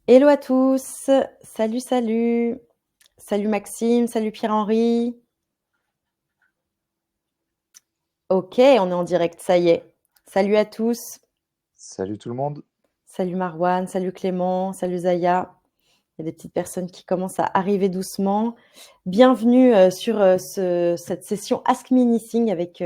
Hello à tous, salut, salut. Salut Maxime, salut Pierre-Henri. Ok, on est en direct, ça y est. Salut à tous, Salut tout le monde. salut Marwan, salut Clément, salut Zaya. Il y a des petites personnes qui commencent à arriver doucement. Bienvenue sur cette session Ask Me Anything avec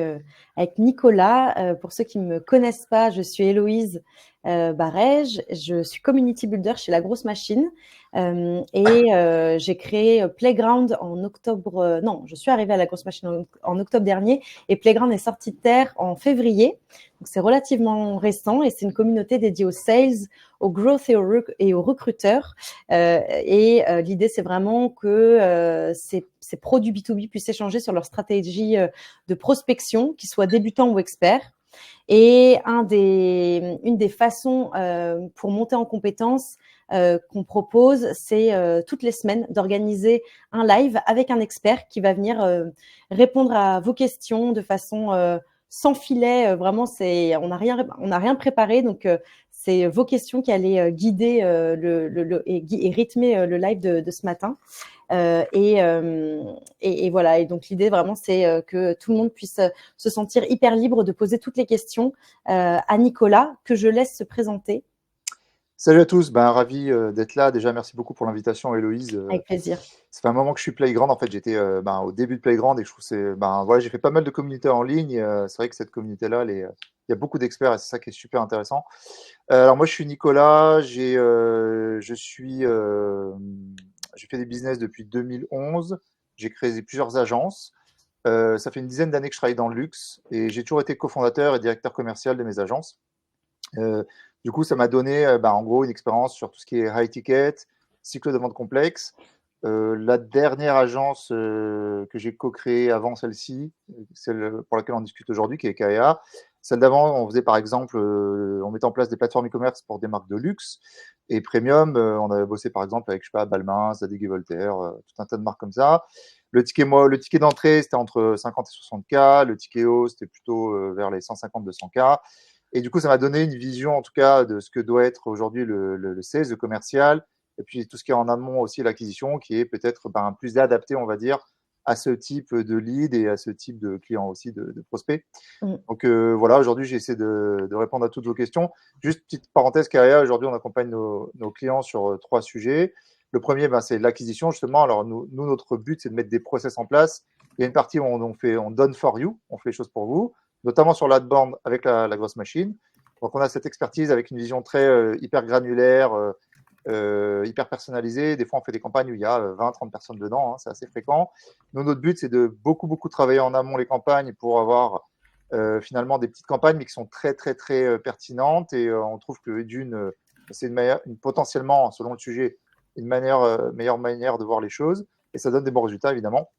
Nicolas. Pour ceux qui ne me connaissent pas, je suis Héloïse Barège. Je suis community builder chez La Grosse Machine. J'ai créé Playground en octobre. Non, je suis arrivée à La Grosse Machine en octobre dernier et Playground est sorti de terre en février. Donc c'est relativement récent et c'est une communauté dédiée aux sales, aux growth et aux recruteurs. L'idée, c'est vraiment que ces produits B2B puissent échanger sur leur stratégie de prospection, qu'ils soient débutants ou experts. Et une des façons pour monter en compétences qu'on propose, c'est toutes les semaines d'organiser un live avec un expert qui va venir répondre à vos questions de façon sans filet. Vraiment, on n'a rien préparé, donc c'est vos questions qui allaient guider et rythmer le live de ce matin. Et voilà. Et donc l'idée vraiment, c'est que tout le monde puisse se sentir hyper libre de poser toutes les questions à Nicolas, que je laisse se présenter. Salut à tous, ravi d'être là. Déjà, merci beaucoup pour l'invitation, Héloïse. Avec plaisir. Ça fait un moment que je suis Playground. En fait, j'étais au début de Playground et je trouve que voilà, j'ai fait pas mal de communautés en ligne. C'est vrai que cette communauté-là, il y a beaucoup d'experts et c'est ça qui est super intéressant. Alors moi, je suis Nicolas. J'ai fait des business depuis 2011. J'ai créé plusieurs agences. Ça fait une dizaine d'années que je travaille dans le luxe et j'ai toujours été cofondateur et directeur commercial de mes agences. Euh, du coup, ça m'a donné en gros une expérience sur tout ce qui est high ticket, cycle de vente complexe. La dernière agence que j'ai co-créée avant celle-ci, celle pour laquelle on discute aujourd'hui, qui est KEA, celle d'avant, on faisait par exemple, on mettait en place des plateformes e-commerce pour des marques de luxe et premium. On avait bossé par exemple avec, je sais pas, Balmain, Zadig et Voltaire, tout un tas de marques comme ça. Le ticket d'entrée, c'était entre 50 et 60 K. Le ticket haut, c'était plutôt vers les 150-200 K. Et du coup, ça m'a donné une vision, en tout cas, de ce que doit être aujourd'hui le sales, le commercial, et puis tout ce qui est en amont aussi, l'acquisition, qui est peut-être plus adapté, on va dire, à ce type de lead et à ce type de client aussi, de prospect. Mm. Donc voilà, aujourd'hui, j'essaie de répondre à toutes vos questions. Juste petite parenthèse, Karia, aujourd'hui, on accompagne nos clients sur trois sujets. Le premier, c'est l'acquisition, justement. Alors, notre but, c'est de mettre des process en place. Il y a une partie où on donne for you, on fait les choses pour vous, notamment sur l'outbound avec la grosse machine. Donc, on a cette expertise avec une vision très hyper granulaire, hyper personnalisée. Des fois, on fait des campagnes où il y a 20-30 personnes dedans, hein, c'est assez fréquent. Nous, notre but, c'est de beaucoup travailler en amont les campagnes pour avoir finalement des petites campagnes, mais qui sont très, très, très pertinentes. Et on trouve que c'est potentiellement, selon le sujet, une meilleure manière de voir les choses. Et ça donne des bons résultats, évidemment.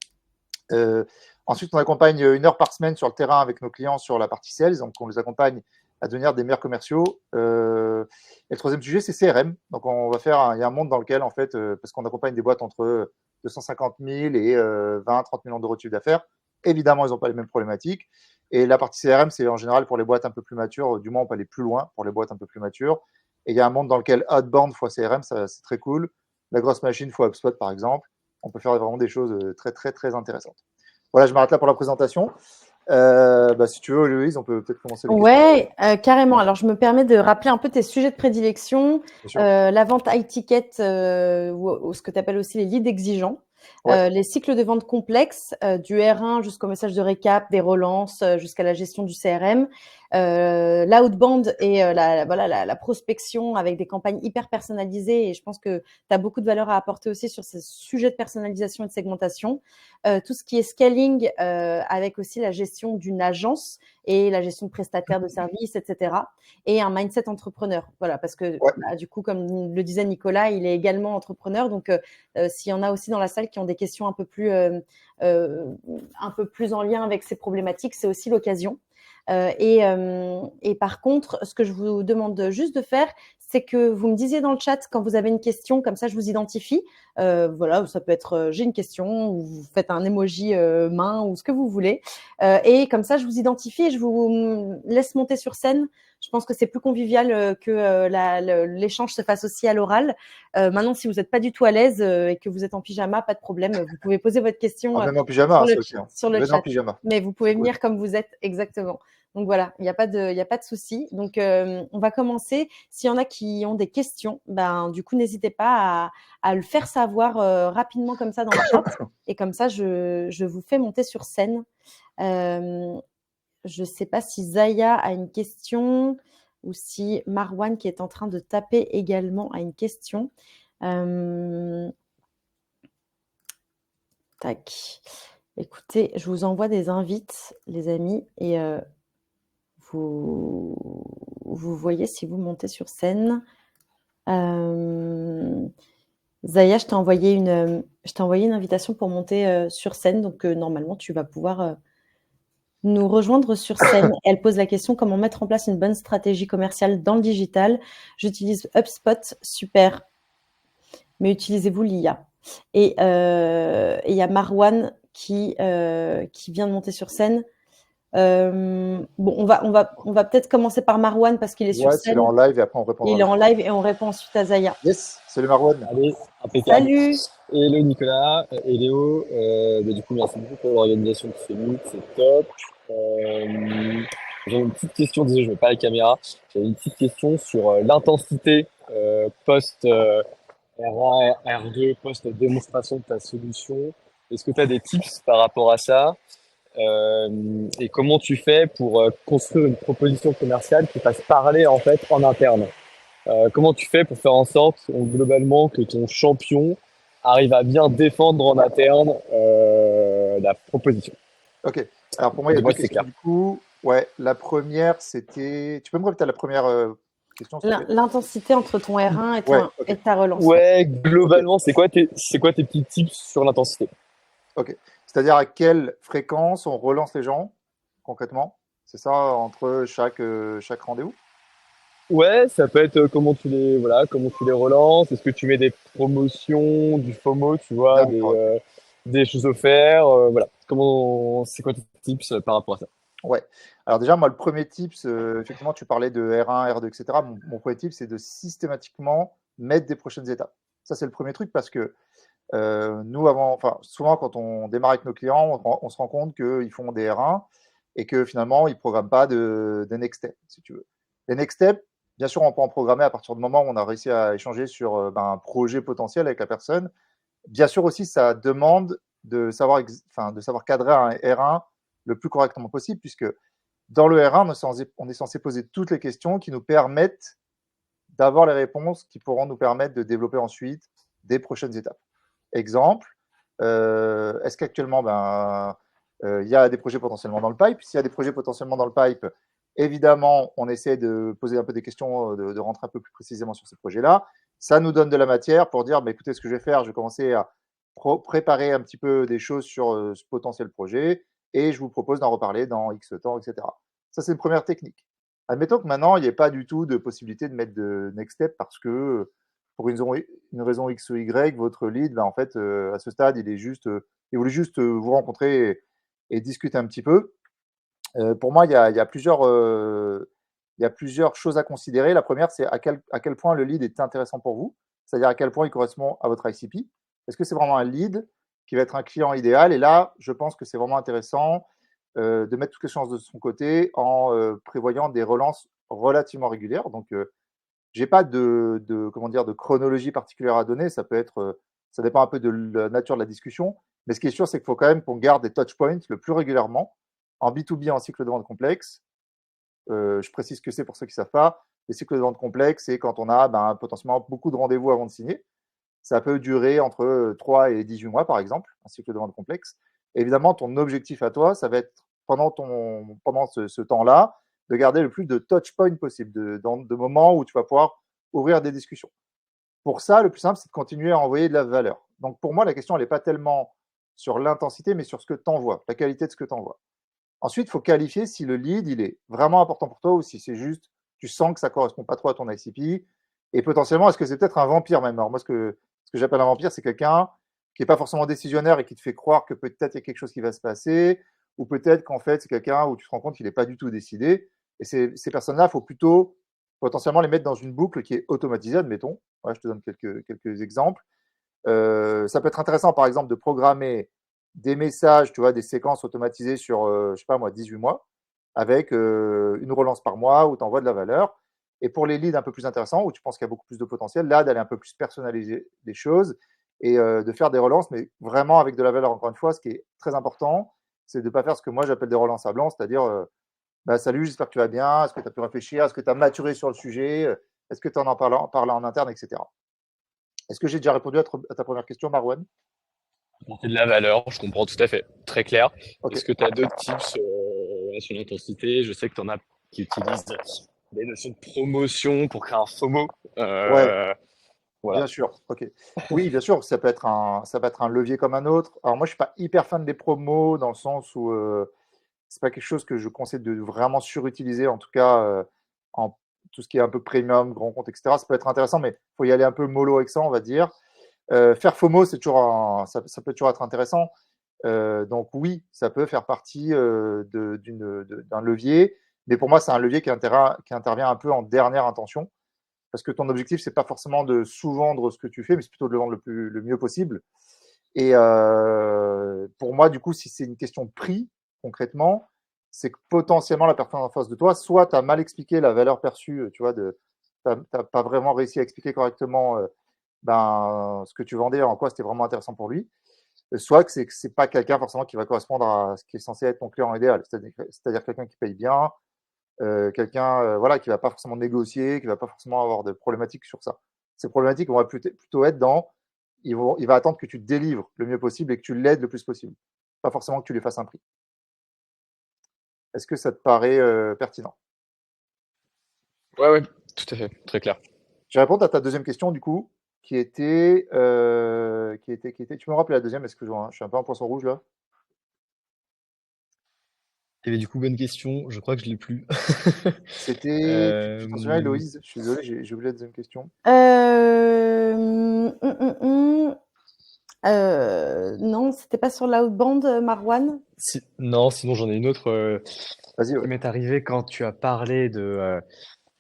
Ensuite, on accompagne 1 heure par semaine sur le terrain avec nos clients sur la partie sales. Donc, on les accompagne à devenir des meilleurs commerciaux. Et le troisième sujet, c'est CRM. Donc, il y a un monde dans lequel, en fait, parce qu'on accompagne des boîtes entre 250 000 et 20-30 millions d'euros de chiffre d'affaires. Évidemment, ils n'ont pas les mêmes problématiques. Et la partie CRM, c'est en général pour les boîtes un peu plus matures. Du moins, on peut aller plus loin pour les boîtes un peu plus matures. Et il y a un monde dans lequel outbound fois CRM, c'est très cool. La grosse machine fois HubSpot, par exemple. On peut faire vraiment des choses très, très, très intéressantes. Voilà, je m'arrête là pour la présentation. Si tu veux, Louise, on peut peut-être commencer les questions. Ouais, carrément. Ouais, Alors, je me permets de rappeler un peu tes sujets de prédilection, bien sûr. la vente high ticket ou ce que tu appelles aussi les leads exigeants, Ouais. les cycles de vente complexes, du R1 jusqu'au message de récap, des relances, jusqu'à la gestion du CRM, l'outbound et voilà, la prospection avec des campagnes hyper personnalisées. Et je pense que tu as beaucoup de valeur à apporter aussi sur ces sujets de personnalisation et de segmentation. Tout ce qui est scaling avec aussi la gestion d'une agence et la gestion de prestataires de services, etc. Et un mindset entrepreneur. Voilà, parce que Ouais. du coup, comme le disait Nicolas, il est également entrepreneur. Donc, s'il y en a aussi dans la salle qui ont des questions un peu plus en lien avec ces problématiques, c'est aussi l'occasion. Et par contre, ce que je vous demande juste de faire, c'est que vous me disiez dans le chat quand vous avez une question, comme ça je vous identifie. Voilà, ça peut être j'ai une question, ou vous faites un emoji main ou ce que vous voulez. Et comme ça, je vous identifie et je vous laisse monter sur scène Je pense que c'est plus convivial que l'échange se fasse aussi à l'oral. Maintenant, si vous n'êtes pas du tout à l'aise et que vous êtes en pyjama, pas de problème. Vous pouvez poser votre question Même en pyjama, hein, c'est OK. sur le Venez en chat. pyjama. Mais vous pouvez C'est cool. venir comme vous êtes, exactement. Donc voilà, il n'y a pas de souci. Donc on va commencer. S'il y en a qui ont des questions, ben du coup n'hésitez pas à le faire savoir rapidement comme ça dans le chat. Et comme ça, je vous fais monter sur scène. Je ne sais pas si Zaya a une question ou si Marwan, qui est en train de taper également, a une question. Tac. Écoutez, je vous envoie des invites, les amis, et vous voyez si vous montez sur scène. Zaya, je t'ai envoyé une invitation pour monter sur scène, donc normalement, tu vas pouvoir nous rejoindre sur scène. Elle pose la question: comment mettre en place une bonne stratégie commerciale dans le digital? J'utilise HubSpot, super. Mais utilisez-vous l'IA? Et il y a Marwan qui vient de monter sur scène. Bon, on va peut-être commencer par Marwan parce qu'il est sur Ouais, c'est scène. en live et après on répondra. Il est en live et on répond ensuite à Zaya. Yes, salut Marwan. Allez, impeccable. Salut. Hello Nicolas et Léo. Du coup, merci beaucoup pour l'organisation de ce meet, c'est top. J'ai une petite question, désolé, je ne mets pas la caméra. J'ai une petite question sur l'intensité post R1, R2, post démonstration de ta solution. Est-ce que tu as des tips par rapport à ça? Et comment tu fais pour construire une proposition commerciale qui fasse parler en fait en interne? Comment tu fais pour faire en sorte, globalement, que ton champion arrive à bien défendre en interne la proposition? OK. Alors pour moi, il y a Dis-moi deux si c'est questions clair. du coup. Ouais, la première, c'était. Tu peux me répéter la première question, s'il te plaît? L'intensité entre ton R1 et, Ouais, OK. et ta relance. Ouais, OK. globalement, c'est quoi tes petits tips sur l'intensité? OK. C'est-à-dire à quelle fréquence on relance les gens, concrètement? C'est ça, entre chaque rendez-vous? Ouais, ça peut être comment tu les relances. Est-ce que tu mets des promotions, du FOMO, tu vois, D'accord, OK. des choses offertes, voilà. C'est quoi tes tips par rapport à ça? Ouais. Alors déjà, moi, le premier tip, effectivement, tu parlais de R1, R2, etc. Mon premier tip, c'est de systématiquement mettre des prochaines étapes. Ça, c'est le premier truc parce que nous, souvent, quand on démarre avec nos clients, on se rend compte qu'ils font des R1 et que finalement, ils ne programment pas des next steps, si tu veux. Les next steps, bien sûr, on peut en programmer à partir du moment où on a réussi à échanger sur un projet potentiel avec la personne. Bien sûr aussi, ça demande de savoir cadrer un R1 le plus correctement possible, puisque dans le R1, on est censé poser toutes les questions qui nous permettent d'avoir les réponses qui pourront nous permettre de développer ensuite des prochaines étapes. Exemple, est-ce qu'actuellement, il y a des projets potentiellement dans le pipe? S'il y a des projets potentiellement dans le pipe, évidemment, on essaie de poser un peu des questions, de rentrer un peu plus précisément sur ces projets-là. Ça nous donne de la matière pour dire, écoutez, ce que je vais faire, je vais commencer à préparer un petit peu des choses sur ce potentiel projet et je vous propose d'en reparler dans X temps, etc. Ça, c'est une première technique. Admettons que maintenant, il n'y ait pas du tout de possibilité de mettre de next step parce que pour une raison X ou Y, votre lead, en fait, à ce stade, il voulait juste vous rencontrer et discuter un petit peu. Pour moi, il y a plusieurs choses à considérer. La première, c'est à quel point le lead est intéressant pour vous, c'est-à-dire à quel point il correspond à votre ICP. Est-ce que c'est vraiment un lead qui va être un client idéal? Et là, je pense que c'est vraiment intéressant de mettre toutes les chances de son côté en prévoyant des relances relativement régulières. Donc, j'ai pas comment dire, de chronologie particulière à donner. Ça dépend un peu de la nature de la discussion. Mais ce qui est sûr, c'est qu'il faut quand même qu'on garde des touch points le plus régulièrement. En B2B, en cycle de vente complexe, je précise ce que c'est pour ceux qui ne savent pas. Les cycles de vente complexes, c'est quand on a potentiellement beaucoup de rendez-vous avant de signer. Ça peut durer entre 3 et 18 mois, par exemple, un cycle de vente complexe. Et évidemment, ton objectif à toi, ça va être pendant ce temps-là, de garder le plus de touch points possible, de moments où tu vas pouvoir ouvrir des discussions. Pour ça, le plus simple, c'est de continuer à envoyer de la valeur. Donc, pour moi, la question, elle n'est pas tellement sur l'intensité, mais sur ce que tu envoies, la qualité de ce que tu envoies. Ensuite, il faut qualifier si le lead, il est vraiment important pour toi ou si c'est juste, tu sens que ça ne correspond pas trop à ton ICP. Et potentiellement, est-ce que c'est peut-être un vampire même? Alors, moi, ce que j'appelle un vampire, c'est quelqu'un qui n'est pas forcément décisionnaire et qui te fait croire que peut-être il y a quelque chose qui va se passer, ou peut-être qu'en fait, c'est quelqu'un où tu te rends compte qu'il n'est pas du tout décidé. Et ces personnes-là, il faut plutôt potentiellement les mettre dans une boucle qui est automatisée, admettons. Ouais, je te donne quelques exemples. Ça peut être intéressant, par exemple, de programmer des messages, tu vois, des séquences automatisées sur, je sais pas moi, 18 mois, avec une relance par mois où tu envoies de la valeur. Et pour les leads un peu plus intéressants, où tu penses qu'il y a beaucoup plus de potentiel, là, d'aller un peu plus personnaliser les choses et de faire des relances, mais vraiment avec de la valeur. Encore une fois, ce qui est très important, c'est de ne pas faire ce que moi j'appelle des relances à blanc, c'est-à-dire bah, salut, j'espère que tu vas bien, est-ce que tu as pu réfléchir, est-ce que tu as maturé sur le sujet, est-ce que tu en parles en interne, etc. Est-ce que j'ai déjà répondu à ta première question, Marwan? Apporter de la valeur, je comprends tout à fait. Très clair. Ok, Est-ce que tu as d'autres tips sur l'intensité? Je sais que tu en as qui utilisent des notions de promotion pour créer un FOMO. ouais, Voilà. bien sûr. Ok. Oui, bien sûr, ça peut être un levier comme un autre. Alors moi, je suis pas hyper fan des promos dans le sens où c'est pas quelque chose que je conseille de vraiment surutiliser, en tout cas en tout ce qui est un peu premium, grand compte, etc. Ça peut être intéressant, mais il faut y aller un peu mollo avec ça, on va dire. Faire FOMO, ça peut toujours être intéressant. Donc oui, ça peut faire partie d'un levier, mais pour moi, c'est un levier qui intervient un peu en dernière intention, parce que ton objectif, c'est pas forcément de sous-vendre ce que tu fais, mais c'est plutôt de le vendre le mieux possible. Et pour moi, du coup, si c'est une question de prix, concrètement, c'est que potentiellement la personne en face de toi, soit tu as mal expliqué la valeur perçue, tu vois, tu n'as pas vraiment réussi à expliquer correctement ce que tu vendais, en quoi c'était vraiment intéressant pour lui, soit que c'est pas quelqu'un forcément qui va correspondre à ce qui est censé être ton client idéal, c'est-à-dire quelqu'un qui paye bien, quelqu'un voilà, qui va pas forcément négocier, qui va pas forcément avoir de problématiques sur ça. Ces problématiques vont plutôt être dans il va attendre que tu te délivres le mieux possible et que tu l'aides le plus possible. Pas forcément que tu lui fasses un prix. Est-ce que ça te paraît pertinent? Ouais, ouais, tout à fait. Très clair. Je vais répondre à ta deuxième question, du coup, qui était. Tu me rappelles la deuxième? Est-ce que je suis un peu en poisson rouge là? Et du coup, bonne question. Je crois que je l'ai plus. C'était. Tu t'en souviens, Euh, Héloïse? Je suis désolé, j'ai oublié la deuxième question. Non, c'était pas sur l'outbound, Marwan? non, sinon j'en ai une autre Vas-y, qui ouais. m'est arrivée quand tu as parlé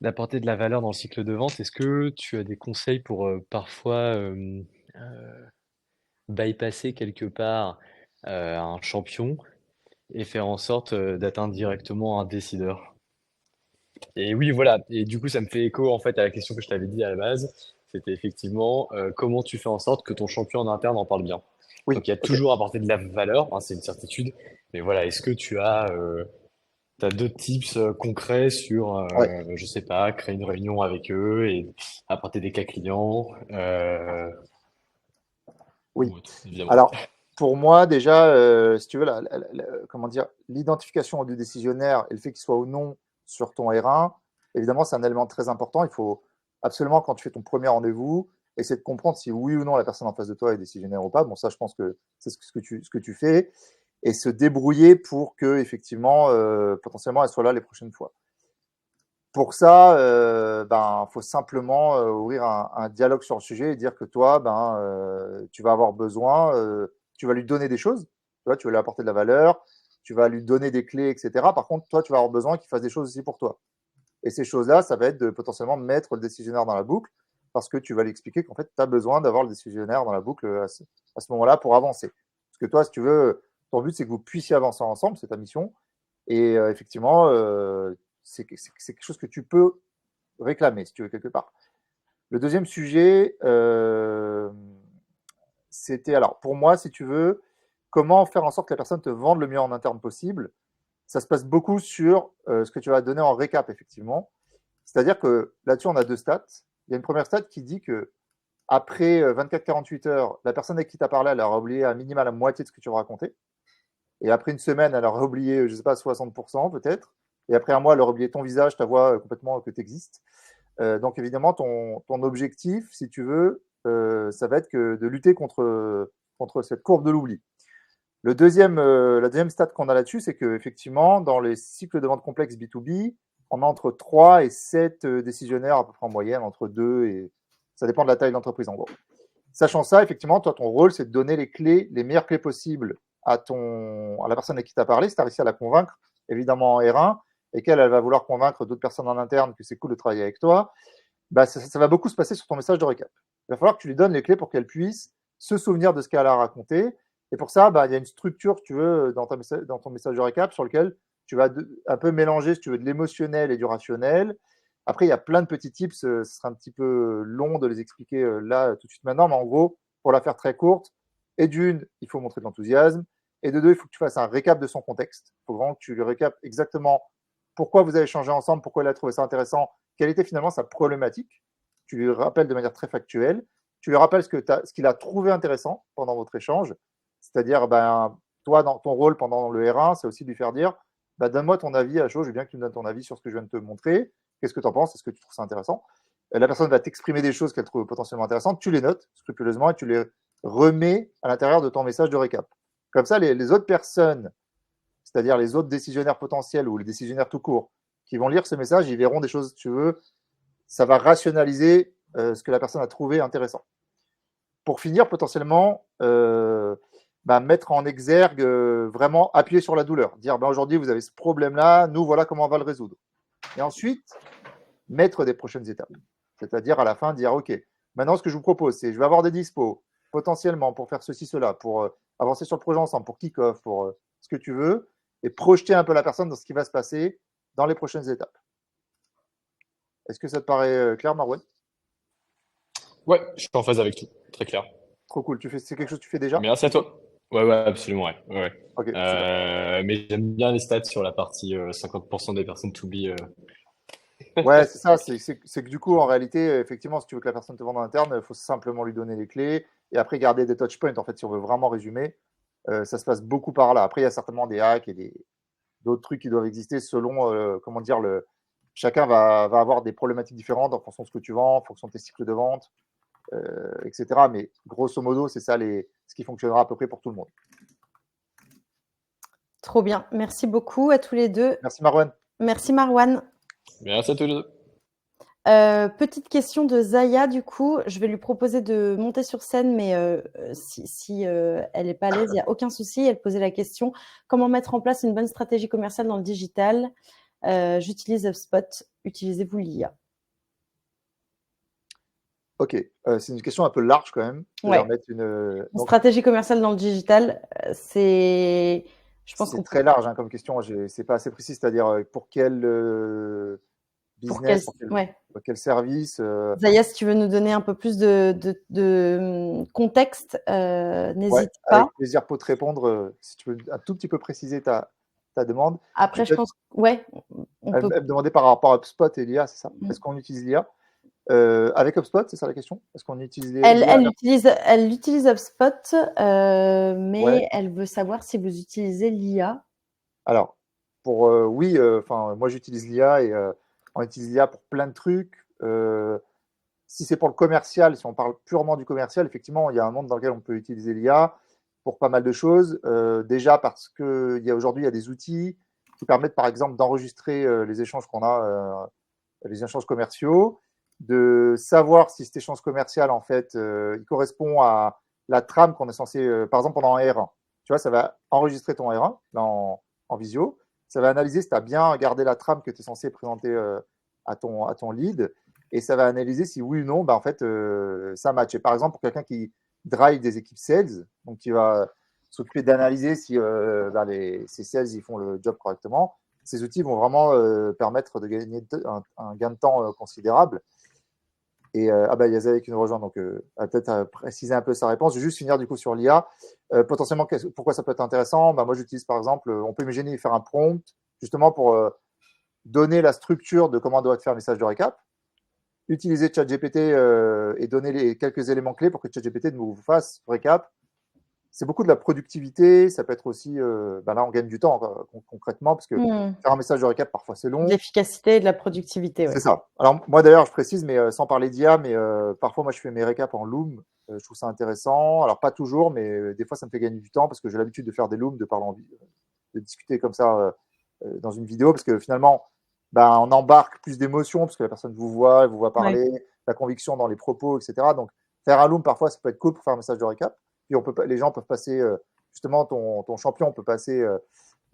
d'apporter de la valeur dans le cycle de vente. Est-ce que tu as des conseils pour parfois euh, bypasser quelque part un champion et faire en sorte d'atteindre directement un décideur? Et oui, voilà. Et du coup, ça me fait écho en fait à la question que je t'avais dit à la base. C'était effectivement comment tu fais en sorte que ton champion en interne en parle bien. Oui, Donc il y a ok. toujours apporter de la valeur, hein, c'est une certitude. Mais voilà, est-ce que tu as t'as d'autres tips concrets sur, Ouais, je sais pas, créer une réunion avec eux et apporter des cas clients ou oui. autre, évidemment. Alors, pour moi, déjà, si tu veux, comment dire, l'identification du décisionnaire et le fait qu'il soit ou non sur ton R1, évidemment, c'est un élément très important. Il faut absolument, quand tu fais ton premier rendez-vous, essayer de comprendre si oui ou non la personne en face de toi est décisionnaire ou pas. Bon, ça, je pense que c'est ce que tu fais et se débrouiller pour que, effectivement, potentiellement, elle soit là les prochaines fois. Pour ça, faut simplement ouvrir un dialogue sur le sujet et dire que toi, tu vas avoir besoin, tu vas lui donner des choses, tu vois, tu vas lui apporter de la valeur, tu vas lui donner des clés, etc. Par contre, toi, tu vas avoir besoin qu'il fasse des choses aussi pour toi. Et ces choses-là, ça va être de potentiellement mettre le décisionnaire dans la boucle parce que tu vas lui expliquer qu'en fait, tu as besoin d'avoir le décisionnaire dans la boucle à ce moment-là pour avancer. Parce que toi, si tu veux, ton but, c'est que vous puissiez avancer ensemble, c'est ta mission. Et effectivement, c'est quelque chose que tu peux réclamer, si tu veux, quelque part. Le deuxième sujet, c'était, alors, pour moi, si tu veux, comment faire en sorte que la personne te vende le mieux en interne possible. Ça se passe beaucoup sur ce que tu vas donner en récap, effectivement. C'est-à-dire que là-dessus, on a deux stats. Il y a une première stat qui dit que après 24-48 heures, la personne avec qui tu as parlé, elle aura oublié à minima la moitié de ce que tu as raconté. Et après une semaine, elle aura oublié, je ne sais pas, 60% peut-être. Et après un mois, elle aura oublié ton visage, ta voix, complètement que tu existes. Donc évidemment, ton objectif, si tu veux, ça va être de lutter contre cette courbe de l'oubli. La deuxième stat qu'on a là-dessus, c'est qu'effectivement, dans les cycles de vente complexes B2B, on a entre 3 et 7 décisionnaires à peu près en moyenne, entre 2 et... Ça dépend de la taille de l'entreprise en gros. Sachant ça, effectivement, toi, ton rôle, c'est de donner les clés, les meilleures clés possibles à la personne à qui tu as parlé, si tu as réussi à la convaincre, évidemment en R1, et qu'elle va vouloir convaincre d'autres personnes en interne que c'est cool de travailler avec toi, bah, ça va beaucoup se passer sur ton message de récap. Il va falloir que tu lui donnes les clés pour qu'elle puisse se souvenir de ce qu'elle a raconté. Et pour ça, bah, il y a une structure, si tu veux, dans ton message de récap sur lequel tu vas un peu mélanger, si tu veux, de l'émotionnel et du rationnel. Après, il y a plein de petits tips. Ce sera un petit peu long de les expliquer là tout de suite maintenant, mais en gros, pour la faire très courte, et d'une, il faut montrer de l'enthousiasme. Et de deux, il faut que tu fasses un récap de son contexte. Il faut vraiment que tu lui récapes exactement pourquoi vous avez échangé ensemble, pourquoi elle a trouvé ça intéressant, quelle était finalement sa problématique. Tu lui rappelles de manière très factuelle. Tu lui rappelles ce qu'il a trouvé intéressant pendant votre échange. C'est-à-dire, ben, toi, dans ton rôle pendant le R1, c'est aussi de lui faire dire bah, donne-moi ton avis à chaud, je veux bien que tu me donnes ton avis sur ce que je viens de te montrer. Qu'est-ce que tu en penses? Est-ce que tu trouves ça intéressant? La personne va t'exprimer des choses qu'elle trouve potentiellement intéressantes. Tu les notes scrupuleusement et tu les remets à l'intérieur de ton message de récap. Comme ça, les autres personnes, c'est-à-dire les autres décisionnaires potentiels ou les décisionnaires tout court, qui vont lire ce message, ils verront des choses, si tu veux, ça va rationaliser ce que la personne a trouvé intéressant. Pour finir, potentiellement, mettre en exergue, vraiment appuyer sur la douleur. Dire, aujourd'hui, vous avez ce problème-là, nous, voilà comment on va le résoudre. Et ensuite, mettre des prochaines étapes. C'est-à-dire, à la fin, dire, OK, maintenant, ce que je vous propose, c'est, je vais avoir des dispos, potentiellement, pour faire ceci, cela, pour avancer sur le projet ensemble, pour kick-off, pour ce que tu veux, et projeter un peu la personne dans ce qui va se passer dans les prochaines étapes. Est-ce que ça te paraît clair, Marwan? Ouais, je suis en phase avec tout. Très clair. Trop cool. C'est quelque chose que tu fais déjà? Merci à toi. Ouais, absolument, ouais. Ouais. Ok, super. Mais j'aime bien les stats sur la partie 50% des personnes t'oublient. Ouais, c'est ça. C'est que du coup, en réalité, effectivement, si tu veux que la personne te vende en interne, il faut simplement lui donner les clés et après garder des touch points. En fait, si on veut vraiment résumer, ça se passe beaucoup par là. Après, il y a certainement des hacks et d'autres trucs qui doivent exister selon, comment dire, chacun va avoir des problématiques différentes en fonction de ce que tu vends, en fonction de tes cycles de vente, etc. Mais grosso modo, c'est ça ce qui fonctionnera à peu près pour tout le monde. Trop bien. Merci beaucoup à tous les deux. Merci Marwan. Merci Marwan. Merci à tous les deux. Petite question de Zaya, du coup, je vais lui proposer de monter sur scène, mais si elle n'est pas à l'aise, il n'y a aucun souci. Elle posait la question, comment mettre en place une bonne stratégie commerciale dans le digital? J'utilise HubSpot, utilisez-vous l'IA? Ok, c'est une question un peu large quand même. Ouais. Une stratégie commerciale dans le digital, c'est... Je pense c'est très large comme question, c'est pas assez précis, c'est-à-dire pour quel business, pour quel service. Zaya, si tu veux nous donner un peu plus de contexte, n'hésite pas. Avec plaisir pour te répondre, si tu veux un tout petit peu préciser ta demande. Après, je pense, ouais. Elle me demandait par rapport à HubSpot et l'IA, c'est ça? Est-ce qu'on utilise l'IA? Avec HubSpot, c'est ça la question? Est-ce qu'on utilise l'IA? Elle utilise HubSpot, mais elle veut savoir si vous utilisez l'IA. Alors, oui, moi j'utilise l'IA et on utilise l'IA pour plein de trucs. Si c'est pour le commercial, si on parle purement du commercial, effectivement, il y a un monde dans lequel on peut utiliser l'IA pour pas mal de choses. Déjà parce qu'aujourd'hui, il y a des outils qui permettent, par exemple, d'enregistrer les échanges qu'on a, les échanges commerciaux, de savoir si cet échange commercial, en fait, il correspond à la trame qu'on est censé, par exemple, pendant un R1. Tu vois, ça va enregistrer ton R1 en visio. Ça va analyser si tu as bien gardé la trame que tu es censé présenter à ton lead. Et ça va analyser si oui ou non, en fait, ça match. Et par exemple, pour quelqu'un qui drive des équipes sales, donc qui va s'occuper d'analyser si ces sales ils font le job correctement, ces outils vont vraiment permettre de gagner un gain de temps considérable. Et il y a Zaya qui nous rejoint, donc peut-être préciser un peu sa réponse. Je vais juste finir du coup sur l'IA. Potentiellement, pourquoi ça peut être intéressant? Moi, j'utilise par exemple, on peut imaginer faire un prompt justement pour donner la structure de comment doit être fait un message de récap. Utiliser ChatGPT et donner quelques éléments clés pour que ChatGPT nous fasse récap. C'est beaucoup de la productivité. Ça peut être aussi, là, on gagne du temps concrètement, parce que faire un message de récap, parfois, c'est long. De l'efficacité et de la productivité. Ouais. C'est ça. Alors, moi, d'ailleurs, je précise, mais sans parler d'IA, mais parfois, moi, je fais mes récaps en Loom. Je trouve ça intéressant. Alors, pas toujours, mais des fois, ça me fait gagner du temps parce que j'ai l'habitude de faire des Looms, de discuter comme ça dans une vidéo, parce que finalement, on embarque plus d'émotions parce que la personne vous voit parler, la conviction dans les propos, etc. Donc, faire un Loom, parfois, ça peut être cool pour faire un message de récap. Puis, les gens peuvent passer, justement, ton champion peut passer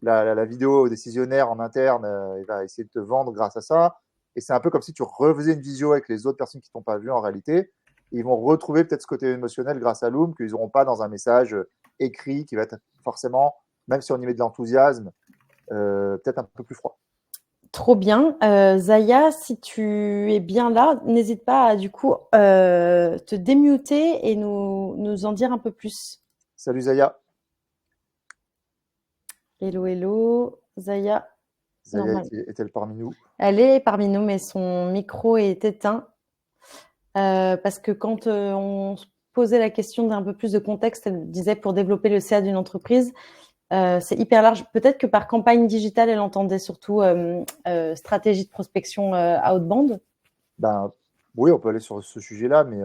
la vidéo au décisionnaire en interne, il va essayer de te vendre grâce à ça. Et c'est un peu comme si tu refaisais une visio avec les autres personnes qui t'ont pas vu en réalité. Ils vont retrouver peut-être ce côté émotionnel grâce à Loom qu'ils n'auront pas dans un message écrit qui va être forcément, même si on y met de l'enthousiasme, peut-être un peu plus froid. Trop bien. Zaya, si tu es bien là, n'hésite pas à du coup te démuter et nous en dire un peu plus. Salut Zaya. Hello, hello. Zaya. Zaya Normal. est-elle parmi nous? Elle est parmi nous, mais son micro est éteint. Parce que quand on se posait la question d'un peu plus de contexte, elle disait pour développer le CA d'une entreprise, c'est hyper large. Peut-être que par campagne digitale, elle entendait surtout stratégie de prospection outbound. Ben, oui, on peut aller sur ce sujet-là, mais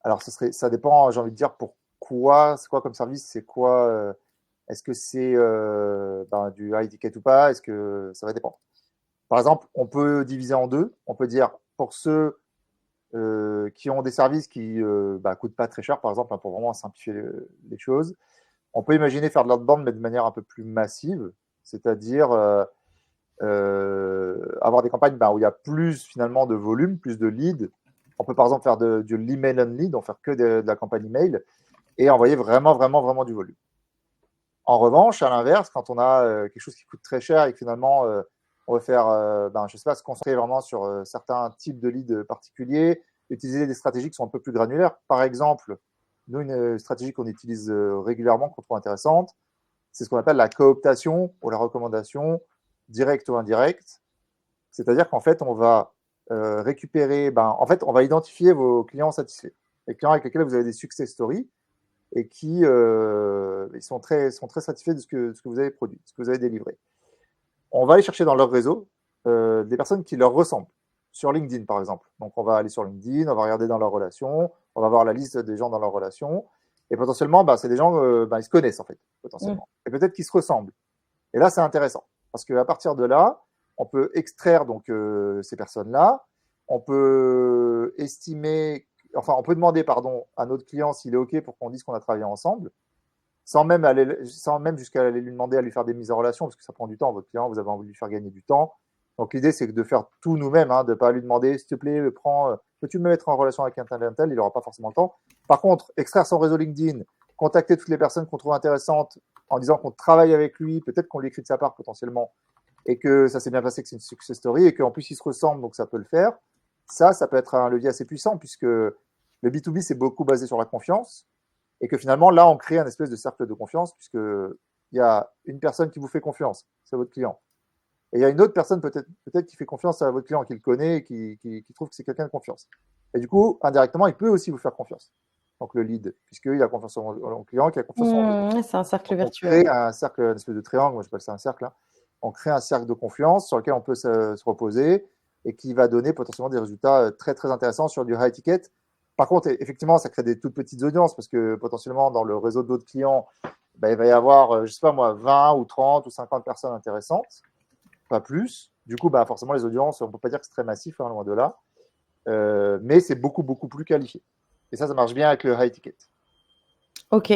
alors ça dépend, j'ai envie de dire, pourquoi, c'est quoi comme service, c'est quoi, est-ce que c'est du high ticket ou pas, est-ce que ça va dépendre. Par exemple, on peut diviser en deux, on peut dire pour ceux qui ont des services qui coûtent pas très cher, par exemple, pour vraiment simplifier les choses, on peut imaginer faire de l'outbound, mais de manière un peu plus massive, c'est-à-dire avoir des campagnes où il y a plus finalement de volume, plus de leads. On peut par exemple faire de l'email only, donc faire que de la campagne email et envoyer vraiment du volume. En revanche, à l'inverse, quand on a quelque chose qui coûte très cher et que finalement on veut faire, je sais pas, se concentrer vraiment sur certains types de leads particuliers, utiliser des stratégies qui sont un peu plus granulaires. Par exemple, nous, une stratégie qu'on utilise régulièrement, qu'on trouve intéressante, c'est ce qu'on appelle la cooptation ou la recommandation directe ou indirecte. C'est-à-dire qu'en fait, on va récupérer, on va identifier vos clients satisfaits, les clients avec lesquels vous avez des success stories et qui ils sont très satisfaits de ce que vous avez produit, ce que vous avez délivré. On va aller chercher dans leur réseau des personnes qui leur ressemblent, sur LinkedIn par exemple. Donc on va aller sur LinkedIn, on va regarder dans leurs relations, on va voir la liste des gens dans leurs relations, et potentiellement, c'est des gens, ils se connaissent en fait, potentiellement. Et peut-être qu'ils se ressemblent. Et là, c'est intéressant, parce qu'à partir de là, on peut extraire donc ces personnes-là, on peut on peut demander à notre client s'il est OK pour qu'on dise qu'on a travaillé ensemble, sans même jusqu'à aller lui demander à lui faire des mises en relation, parce que ça prend du temps. Votre client, vous avez envie de lui faire gagner du temps. Donc l'idée, c'est de faire tout nous-mêmes, de ne pas lui demander, s'il te plaît, peux-tu me mettre en relation avec un tel, il n'aura pas forcément le temps. Par contre, extraire son réseau LinkedIn, contacter toutes les personnes qu'on trouve intéressantes en disant qu'on travaille avec lui, peut-être qu'on l'écrit de sa part potentiellement, et que ça s'est bien passé, que c'est une success story, et qu'en plus, ils se ressemblent, donc ça peut le faire. Ça peut être un levier assez puissant, puisque le B2B, c'est beaucoup basé sur la confiance, et que finalement, là, on crée un espèce de cercle de confiance, puisqu'il y a une personne qui vous fait confiance, c'est votre client. Et il y a une autre personne peut-être qui fait confiance à votre client, qui le connaît, et qui trouve que c'est quelqu'un de confiance. Et du coup, indirectement, il peut aussi vous faire confiance. Donc le lead, puisqu'il a confiance en mon client, qui a confiance en vous. C'est un cercle vertueux. On crée un cercle, une espèce de triangle, moi j'appelle ça un cercle. On crée un cercle de confiance sur lequel on peut se reposer et qui va donner potentiellement des résultats très très intéressants sur du high ticket. Par contre, effectivement, ça crée des toutes petites audiences parce que potentiellement dans le réseau d'autres clients, il va y avoir, je sais pas moi, 20 ou 30 ou 50 personnes intéressantes, pas plus. Du coup, forcément, les audiences, on ne peut pas dire que c'est très massif, loin de là, mais c'est beaucoup plus qualifié. Et ça marche bien avec le high ticket. Ok.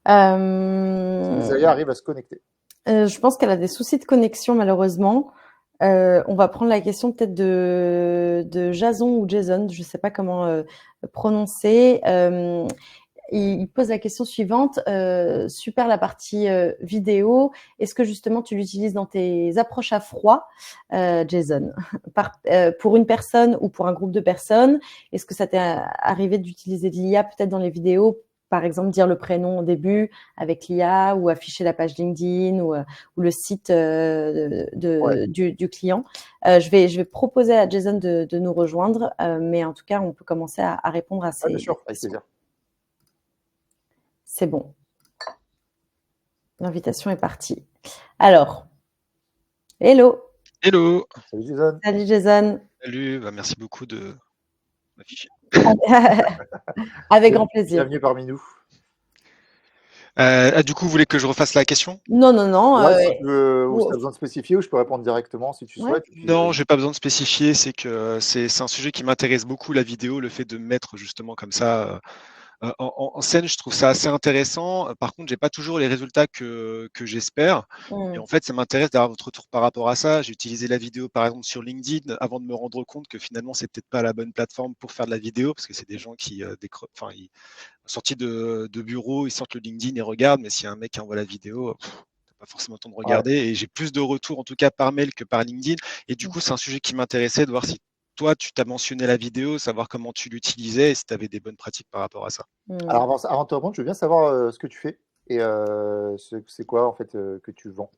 Zaya arrive à se connecter. Je pense qu'elle a des soucis de connexion, malheureusement. On va prendre la question peut-être de Jason ou Jason, je ne sais pas comment prononcer. Il pose la question suivante. Super la partie vidéo. Est-ce que justement tu l'utilises dans tes approches à froid, Jason, pour une personne ou pour un groupe de personnes? Est-ce que ça t'est arrivé d'utiliser de l'IA peut-être dans les vidéos? Par exemple, dire le prénom au début avec l'IA ou afficher la page LinkedIn ou le site du client. Je vais proposer à Jason de nous rejoindre, mais en tout cas, on peut commencer à répondre à ces bien sûr, avec plaisir. C'est bon. L'invitation est partie. Alors, hello. Hello. Salut Jason. Salut Jason. Salut, merci beaucoup de m'afficher. Avec grand plaisir. Bienvenue parmi nous. Du coup, vous voulez que je refasse la question? Non. Si tu as besoin de spécifier, ou je peux répondre directement si tu souhaites. Non, j'ai pas besoin de spécifier. C'est que c'est un sujet qui m'intéresse beaucoup, la vidéo, le fait de mettre justement comme ça En scène, je trouve ça assez intéressant. Par contre, j'ai pas toujours les résultats que j'espère. Et en fait, ça m'intéresse d'avoir votre retour par rapport à ça. J'ai utilisé la vidéo, par exemple, sur LinkedIn avant de me rendre compte que finalement, c'est peut-être pas la bonne plateforme pour faire de la vidéo parce que c'est des gens qui ils sortis de bureau, ils sortent le LinkedIn et regardent. Mais si un mec envoie la vidéo, t'as pas forcément le temps de regarder. Et j'ai plus de retours, en tout cas par mail que par LinkedIn. Et du coup, c'est un sujet qui m'intéressait de voir si toi, tu t'as mentionné la vidéo, savoir comment tu l'utilisais et si tu avais des bonnes pratiques par rapport à ça. Alors avant de te répondre, je veux bien savoir ce que tu fais et c'est quoi en fait que tu vends.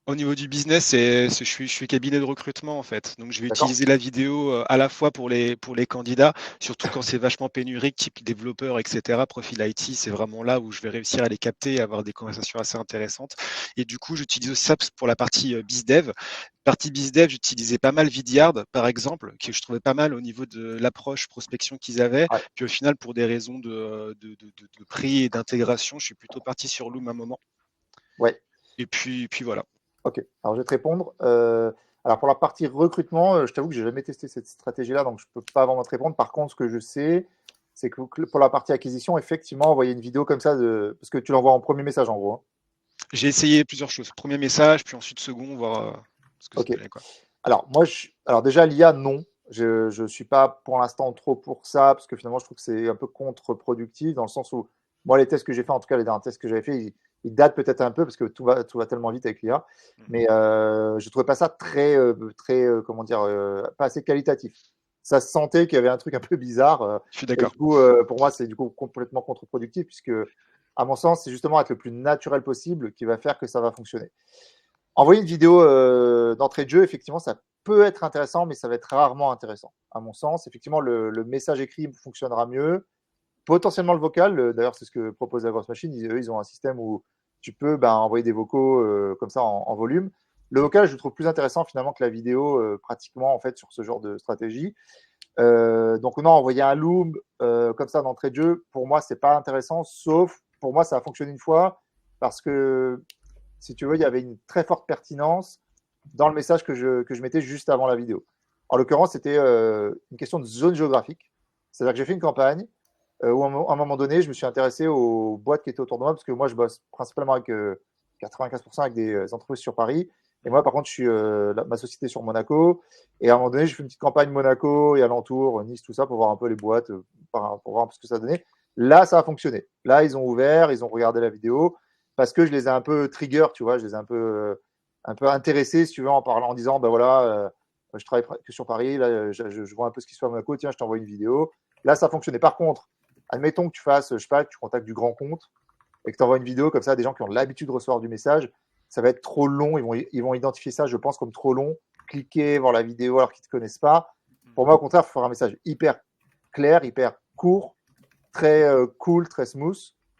Au niveau du business, je suis cabinet de recrutement en fait. Donc je vais D'accord. utiliser la vidéo à la fois pour les candidats, surtout quand c'est vachement pénurique, type développeur, etc. Profil IT, c'est vraiment là où je vais réussir à les capter et avoir des conversations assez intéressantes. Et du coup, j'utilise aussi ça pour la partie BizDev. Partie BizDev, j'utilisais pas mal Vidyard, par exemple, que je trouvais pas mal au niveau de l'approche prospection qu'ils avaient. Ouais. Puis au final, pour des raisons de prix et d'intégration, je suis plutôt parti sur Loom à un moment. Ouais. Et puis voilà. Ok, alors je vais te répondre. Alors pour la partie recrutement, je t'avoue que j'ai jamais testé cette stratégie-là, donc je peux pas vraiment te répondre. Par contre, ce que je sais, c'est que pour la partie acquisition, effectivement, envoyer une vidéo comme ça, parce que tu l'envoies en premier message en gros. Hein. J'ai essayé plusieurs choses. Premier message, puis ensuite second, voir ce que ça Ok. donnait, quoi. Alors moi, alors déjà l'IA, non. Je suis pas pour l'instant trop pour ça, parce que finalement, je trouve que c'est un peu contre-productif, dans le sens où moi, les tests que j'ai fait, en tout cas les derniers tests que j'avais fait, ils datent peut-être un peu, parce que tout va tellement vite avec l'IA. Mais je trouvais pas ça très, comment dire, pas assez qualitatif. Ça se sentait qu'il y avait un truc un peu bizarre. Je suis Et d'accord. du coup, pour moi, c'est du coup complètement contre-productif, puisque, à mon sens, c'est justement être le plus naturel possible qui va faire que ça va fonctionner. Envoyer une vidéo d'entrée de jeu, effectivement, ça peut être intéressant, mais ça va être rarement intéressant. À mon sens, effectivement, le message écrit fonctionnera mieux. Potentiellement le vocal, d'ailleurs, c'est ce que propose la grosse machine. Eux, ils ont un système où tu peux envoyer des vocaux comme ça en volume. Le vocal, je le trouve plus intéressant finalement que la vidéo, pratiquement en fait sur ce genre de stratégie. Donc non, envoyer un loom comme ça d'entrée de jeu, pour moi, c'est pas intéressant. Sauf, pour moi, ça a fonctionné une fois parce que si tu veux, il y avait une très forte pertinence dans le message que je mettais juste avant la vidéo. En l'occurrence, c'était une question de zone géographique. C'est-à-dire que j'ai fait une campagne où, à un moment donné, je me suis intéressé aux boîtes qui étaient autour de moi, parce que moi, je bosse principalement avec 95% avec des entreprises sur Paris. Et moi, par contre, je suis ma société sur Monaco. Et à un moment donné, j'ai fait une petite campagne Monaco et alentour, Nice, tout ça, pour voir un peu les boîtes, pour voir un peu ce que ça donnait. Là, ça a fonctionné. Là, ils ont ouvert, ils ont regardé la vidéo, parce que je les ai un peu trigger, tu vois, je les ai un peu intéressés, si tu veux, en parlant, en disant, ben voilà, je travaille que sur Paris, là, je vois un peu ce qui se fait à Monaco, tiens, je t'envoie une vidéo. Là, ça a fonctionné. Par contre, admettons que tu fasses, je sais pas, que tu contactes du grand compte et que tu envoies une vidéo comme ça à des gens qui ont l'habitude de recevoir du message, ça va être trop long. Ils vont identifier ça, je pense, comme trop long. Cliquer, voir la vidéo alors qu'ils ne te connaissent pas. Pour moi, au contraire, il faut faire un message hyper clair, hyper court, très cool, très smooth.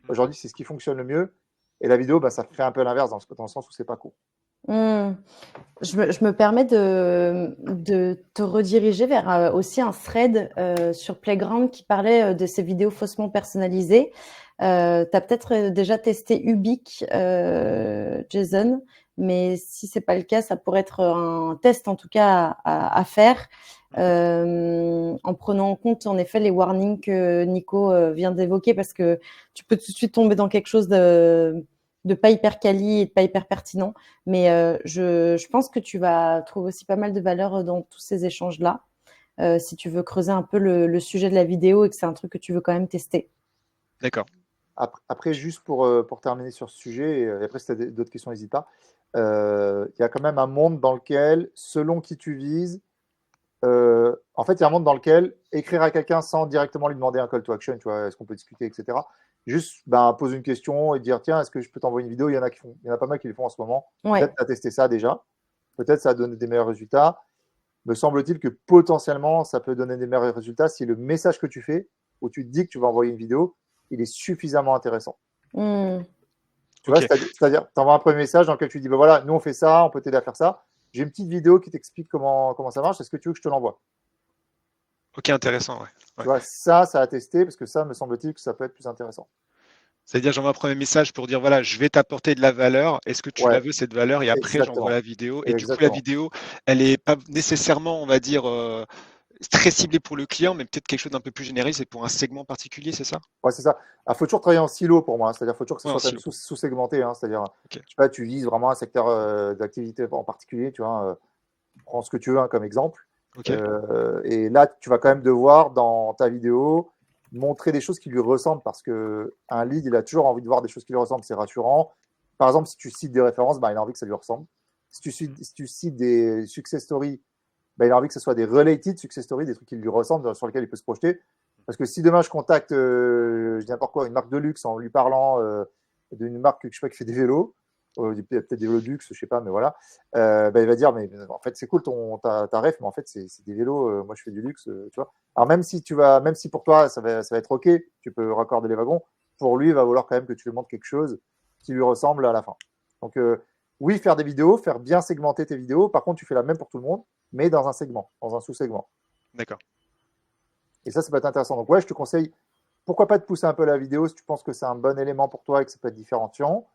Aujourd'hui, c'est ce qui fonctionne le mieux. Et la vidéo, ça fait un peu l'inverse dans le sens où c'est pas court. Je me permets de te rediriger vers aussi un thread sur Playground qui parlait de ces vidéos faussement personnalisées. Tu as peut-être déjà testé Ubique, Jason, mais si c'est pas le cas, ça pourrait être un test en tout cas à faire en prenant en compte en effet les warnings que Nico vient d'évoquer, parce que tu peux tout de suite tomber dans quelque chose de pas hyper quali et de pas hyper pertinent. Mais je pense que tu vas trouver aussi pas mal de valeur dans tous ces échanges-là, si tu veux creuser un peu le sujet de la vidéo et que c'est un truc que tu veux quand même tester. D'accord. Après, juste pour terminer sur ce sujet, et après, si tu as d'autres questions, n'hésite pas. Il y a quand même un monde dans lequel, selon qui tu vises, en fait, il y a un monde dans lequel écrire à quelqu'un sans directement lui demander un call to action, tu vois, est-ce qu'on peut discuter, etc. Juste poser une question et dire tiens, est-ce que je peux t'envoyer une vidéo? Il y en a pas mal qui le font en ce moment. Ouais. Peut-être que tu as testé ça déjà. Peut-être ça a donné des meilleurs résultats. Me semble-t-il que potentiellement, ça peut donner des meilleurs résultats si le message que tu fais, où tu te dis que tu vas envoyer une vidéo, il est suffisamment intéressant. Tu vois, c'est-à-dire, tu envoies un premier message dans lequel tu dis voilà, nous on fait ça, on peut t'aider à faire ça. J'ai une petite vidéo qui t'explique comment ça marche. Est-ce que tu veux que je te l'envoie? Ok, intéressant, ouais. Tu vois, ça a testé, parce que ça, me semble-t-il que ça peut être plus intéressant. C'est-à-dire, j'envoie un premier message pour dire voilà, je vais t'apporter de la valeur. Est-ce que tu la veux, cette valeur? Et après, j'envoie la vidéo. Et du coup, la vidéo, elle n'est pas nécessairement, on va dire, très ciblé pour le client, mais peut-être quelque chose d'un peu plus généraliste et pour un segment particulier, c'est ça? Ouais, c'est ça. Il faut toujours travailler en silo pour moi, c'est-à-dire faut toujours que ce Ouais, en soit quand même silo. sous-segmenté, hein, c'est-à-dire, Ok. je sais pas, tu vises vraiment un secteur d'activité en particulier, tu vois, prends ce que tu veux hein, comme exemple. Ok. Et là, tu vas quand même devoir, dans ta vidéo, montrer des choses qui lui ressemblent parce que un lead, il a toujours envie de voir des choses qui lui ressemblent, c'est rassurant. Par exemple, si tu cites des références, bah, il a envie que ça lui ressemble. Si tu cites des success stories, bah, il a envie que ce soit des related success stories, des trucs qui lui ressemblent, sur lesquels il peut se projeter. Parce que si demain je contacte, je dis n'importe quoi, une marque de luxe en lui parlant d'une marque que je sais pas qui fait des vélos, peut-être des vélos de luxe, je sais pas, mais voilà, bah, il va dire mais en fait c'est cool ta ref, mais en fait c'est des vélos, moi je fais du luxe, tu vois. Alors même si pour toi ça va être ok, tu peux raccorder les wagons, pour lui il va vouloir quand même que tu lui montres quelque chose qui lui ressemble à la fin. Donc oui, faire des vidéos, faire bien segmenter tes vidéos. Par contre, tu fais la même pour tout le monde, mais dans un segment, dans un sous-segment. D'accord. Et ça peut être intéressant. Donc, ouais, je te conseille, pourquoi pas te pousser un peu la vidéo si tu penses que c'est un bon élément pour toi et que ça peut être différenciant.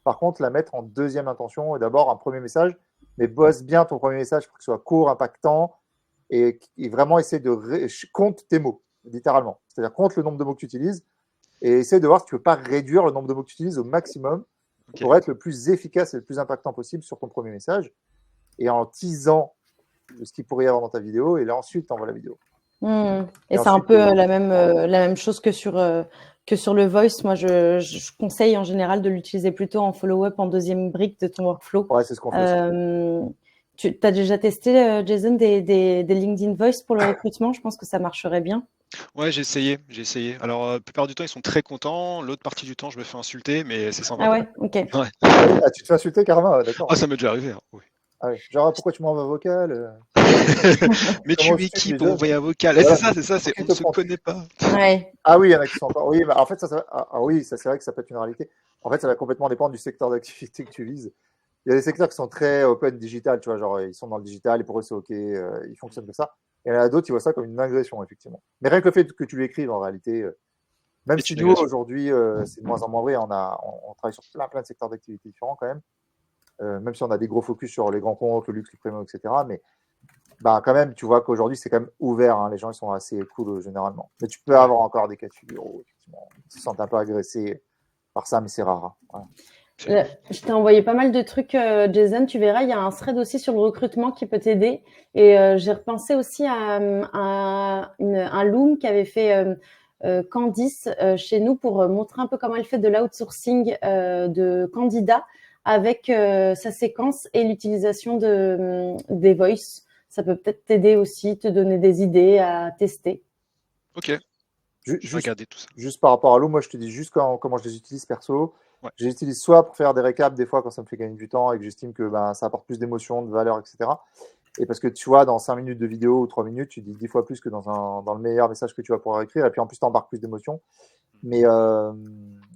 Par contre, la mettre en deuxième intention et d'abord un premier message, mais bosse bien ton premier message pour que ce soit court, impactant et vraiment essaie compte tes mots, littéralement. C'est-à-dire compte le nombre de mots que tu utilises et essaie de voir si tu ne peux pas réduire le nombre de mots que tu utilises au maximum pour être le plus efficace et le plus impactant possible sur ton premier message et en teasant ce qu'il pourrait y avoir dans ta vidéo et là ensuite tu envoies la vidéo. Et c'est un peu la même chose que sur le voice. Moi, je conseille en général de l'utiliser plutôt en follow-up, en deuxième brique de ton workflow. Ouais, c'est ce qu'on fait aussi. Tu as déjà testé, Jason, des LinkedIn Voice pour le recrutement? Je pense que ça marcherait bien. Ouais, j'ai essayé. Alors, la plupart du temps, ils sont très contents. L'autre partie du temps, je me fais insulter, mais c'est sympa. Ah ouais, ok. Ouais. Ah, tu te fais insulter carrément, d'accord. Ah, ça m'est déjà arrivé, hein, oui. Ah oui. Genre, pourquoi tu m'envoies vocal Mais Comment tu es tu qui les pour jeunes envoyer un vocal? Voilà, C'est ça, pour qui on ne te se prends-tu connaît pas. Ouais. Ah oui, il y en a qui sont encore. Oui, bah, en fait, oui, ça c'est vrai que ça peut être une réalité. En fait, ça va complètement dépendre du secteur d'activité que tu vises. Il y a des secteurs qui sont très open digital, tu vois, genre ils sont dans le digital et pour eux c'est ok, ils fonctionnent comme ça. Et il y en a d'autres qui voient ça comme une agression, effectivement. Mais rien que le fait que tu l'écrives en réalité, même C'est si une nous agression. aujourd'hui c'est de moins en moins vrai, on travaille sur plein de secteurs d'activité différents quand même. Même si on a des gros focus sur les grands comptes, le luxe, le premium, etc. Mais bah, quand même, tu vois qu'aujourd'hui, c'est quand même ouvert. Hein. Les gens, ils sont assez cool généralement. Mais tu peux Ouais. avoir encore des cas de figure où effectivement, ils se sentent un peu agressés par ça, mais c'est rare. Hein. Voilà. Je t'ai envoyé pas mal de trucs, Jason. Tu verras, il y a un thread aussi sur le recrutement qui peut t'aider. Et j'ai repensé aussi à un Loom qu'avait fait Candice chez nous pour montrer un peu comment elle fait de l'outsourcing de candidats avec sa séquence et l'utilisation des voice. Ça peut peut-être t'aider aussi, te donner des idées à tester. Ok, je vais Juste, regarder tout ça. juste par rapport à l'eau, moi, je te dis juste comment je les utilise perso. Ouais. Je les utilise soit pour faire des récaps, des fois, quand ça me fait gagner du temps et que j'estime que ben, ça apporte plus d'émotion, de valeur, etc. Et parce que tu vois, dans 5 minutes de vidéo ou 3 minutes, tu dis 10 fois plus que dans le meilleur message que tu vas pouvoir écrire. Et puis en plus, tu embarques plus d'émotion. Mais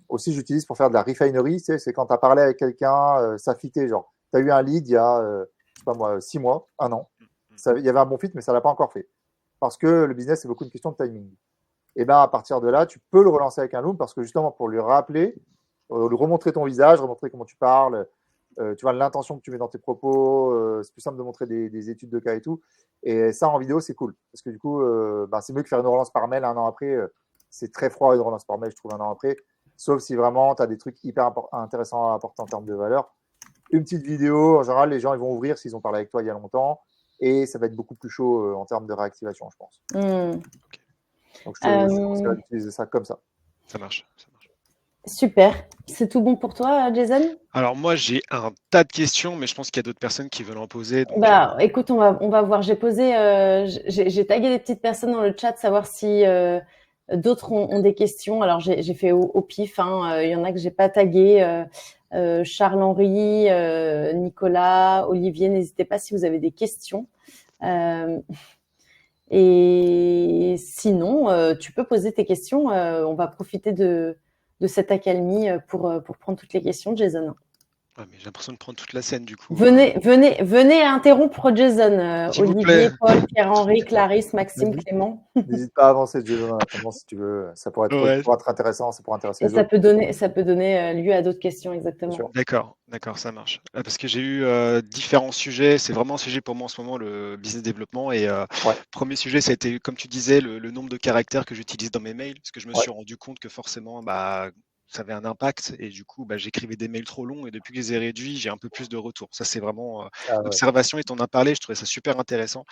aussi, j'utilise pour faire de la refinery. Tu sais, c'est quand tu as parlé avec quelqu'un, ça fitait. Genre, tu as eu un lead il y a, je sais pas moi, 6 mois, 1 an. Il y avait un bon fit, mais ça ne l'a pas encore fait. Parce que le business, c'est beaucoup une question de timing. Et ben à partir de là, tu peux le relancer avec un loom parce que justement, pour lui rappeler, lui remontrer ton visage, remontrer comment tu parles, tu vois l'intention que tu mets dans tes propos, c'est plus simple de montrer des études de cas et tout. Et ça, en vidéo, c'est cool. Parce que du coup, c'est mieux que faire une relance par mail un an après. C'est très froid une relance par mail, je trouve, un an après. Sauf si vraiment, tu as des trucs hyper intéressants à apporter en termes de valeur. Une petite vidéo, en général, les gens ils vont ouvrir s'ils ont parlé avec toi il y a longtemps. Et ça va être beaucoup plus chaud en termes de réactivation, je pense. Donc, je conseillerais d'utiliser ça comme ça. Ça marche. Super. C'est tout bon pour toi, Jason? Alors moi, j'ai un tas de questions, mais je pense qu'il y a d'autres personnes qui veulent en poser. Donc, Bah, écoute, on va voir. J'ai tagué des petites personnes dans le chat, savoir si d'autres ont des questions. Alors, j'ai fait au pif. Hein. Il y en a que j'ai pas tagué. Charles-Henri, Nicolas, Olivier, n'hésitez pas si vous avez des questions. Et sinon, tu peux poser tes questions. On va profiter de cette accalmie pour prendre toutes les questions, Jason. Ouais, mais j'ai l'impression de prendre toute la scène du coup. Venez interrompre Jason. S'il vous Olivier, plaît. Paul, Pierre-Henri, Clarisse, Maxime, Clément. N'hésite pas à avancer, Jason, en attendant, si tu veux. Ça pourrait Ouais, être intéressant, ça pourrait intéresser Et les autres. ça peut donner lieu à d'autres questions, Bien exactement. sûr. d'accord, ça marche. Parce que j'ai eu différents sujets. C'est vraiment un sujet pour moi en ce moment, le business développement. Et Ouais, premier sujet, ça a été, comme tu disais, le nombre de caractères que j'utilise dans mes mails. Parce que je me ouais. suis rendu compte que forcément, bah, ça avait un impact. Et du coup, bah, j'écrivais des mails trop longs. Et depuis que je les ai réduits, j'ai un peu plus de retours. Ça, c'est vraiment Ah, ouais, l'observation. Et t'en as parlé, je trouvais ça super intéressant.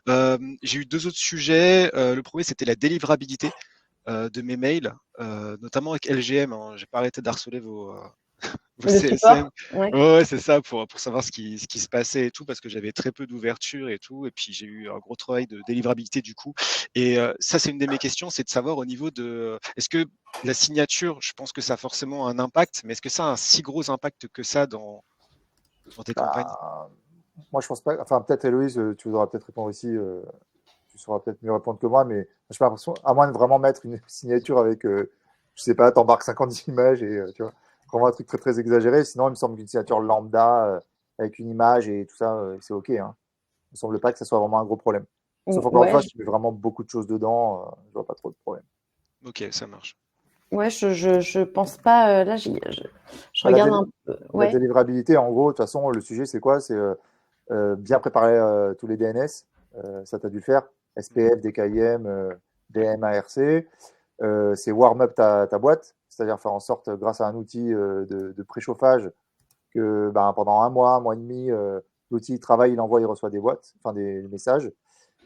ouais. J'ai eu deux autres sujets. Le premier, c'était la délivrabilité de mes mails, notamment avec LGM. Hein. J'ai pas arrêté d'harceler vos Le CSM. support, ouais. Ouais, c'est ça, pour savoir ce qui se passait et tout, parce que j'avais très peu d'ouverture et tout. Et puis j'ai eu un gros travail de délivrabilité du coup. Et ça, c'est une de mes questions, c'est de savoir au niveau de. Est-ce que la signature, je pense que ça a forcément un impact, mais est-ce que ça a un si gros impact que ça dans tes campagnes? Bah, moi, je pense pas. Enfin, peut-être, Héloïse, tu voudras peut-être répondre ici. Tu sauras peut-être mieux répondre que moi, mais j'ai pas l'impression, à moins de vraiment mettre une signature avec, je sais pas, t'embarques 50 images et tu vois, vraiment un truc très très exagéré. Sinon, il me semble qu'une signature lambda avec une image et tout ça, c'est OK. Hein. Il me semble pas que ça soit vraiment un gros problème. Sauf encore une Ouais, fois, si tu mets vraiment beaucoup de choses dedans, je vois pas trop de problème. Ok, ça marche. ouais, je pense pas. Là, je Bah, regarde un peu. la Ouais. délivrabilité, en gros, de toute façon, le sujet, c'est quoi? C'est bien préparer tous les DNS. Ça, tu as dû le faire. SPF, DKIM, DMARC. C'est warm up ta boîte, c'est-à-dire faire en sorte, grâce à un outil de préchauffage, que ben, pendant un mois et demi, l'outil travaille, il envoie, il reçoit des boîtes, enfin des messages.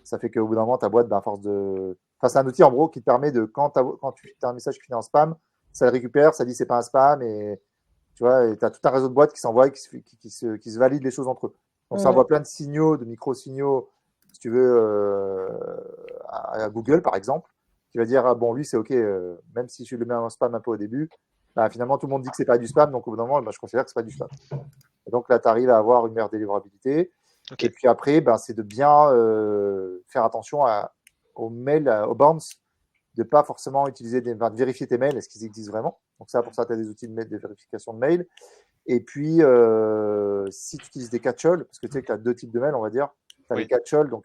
Ça fait qu'au bout d'un moment, ta boîte, ben, à force de. Enfin, c'est un outil en gros qui te permet de, quand tu as un message qui finit en spam, ça le récupère, ça dit c'est pas un spam, et tu vois, tu as tout un réseau de boîtes qui s'envoient, qui se valident les choses entre eux. Donc ça Mhm. envoie plein de signaux, de micro-signaux, si tu veux, à Google par exemple, qui va dire ah, bon, lui c'est OK, même si je le mets en spam un peu au début, bah, finalement tout le monde dit que c'est pas du spam, donc au bout d'un moment, bah, je considère que c'est pas du spam. Et donc là, tu arrives à avoir une meilleure délivrabilité. Ok. Et puis après, ben, c'est de bien faire attention aux mails, aux bounce, de pas forcément utiliser de vérifier tes mails, est-ce qu'ils existent vraiment. Donc ça, pour ça, tu as des outils de vérification de mails. Et puis, si tu utilises des catch-all, parce que tu sais que tu as deux types de mails, on va dire, tu as les Oui. catch-all, donc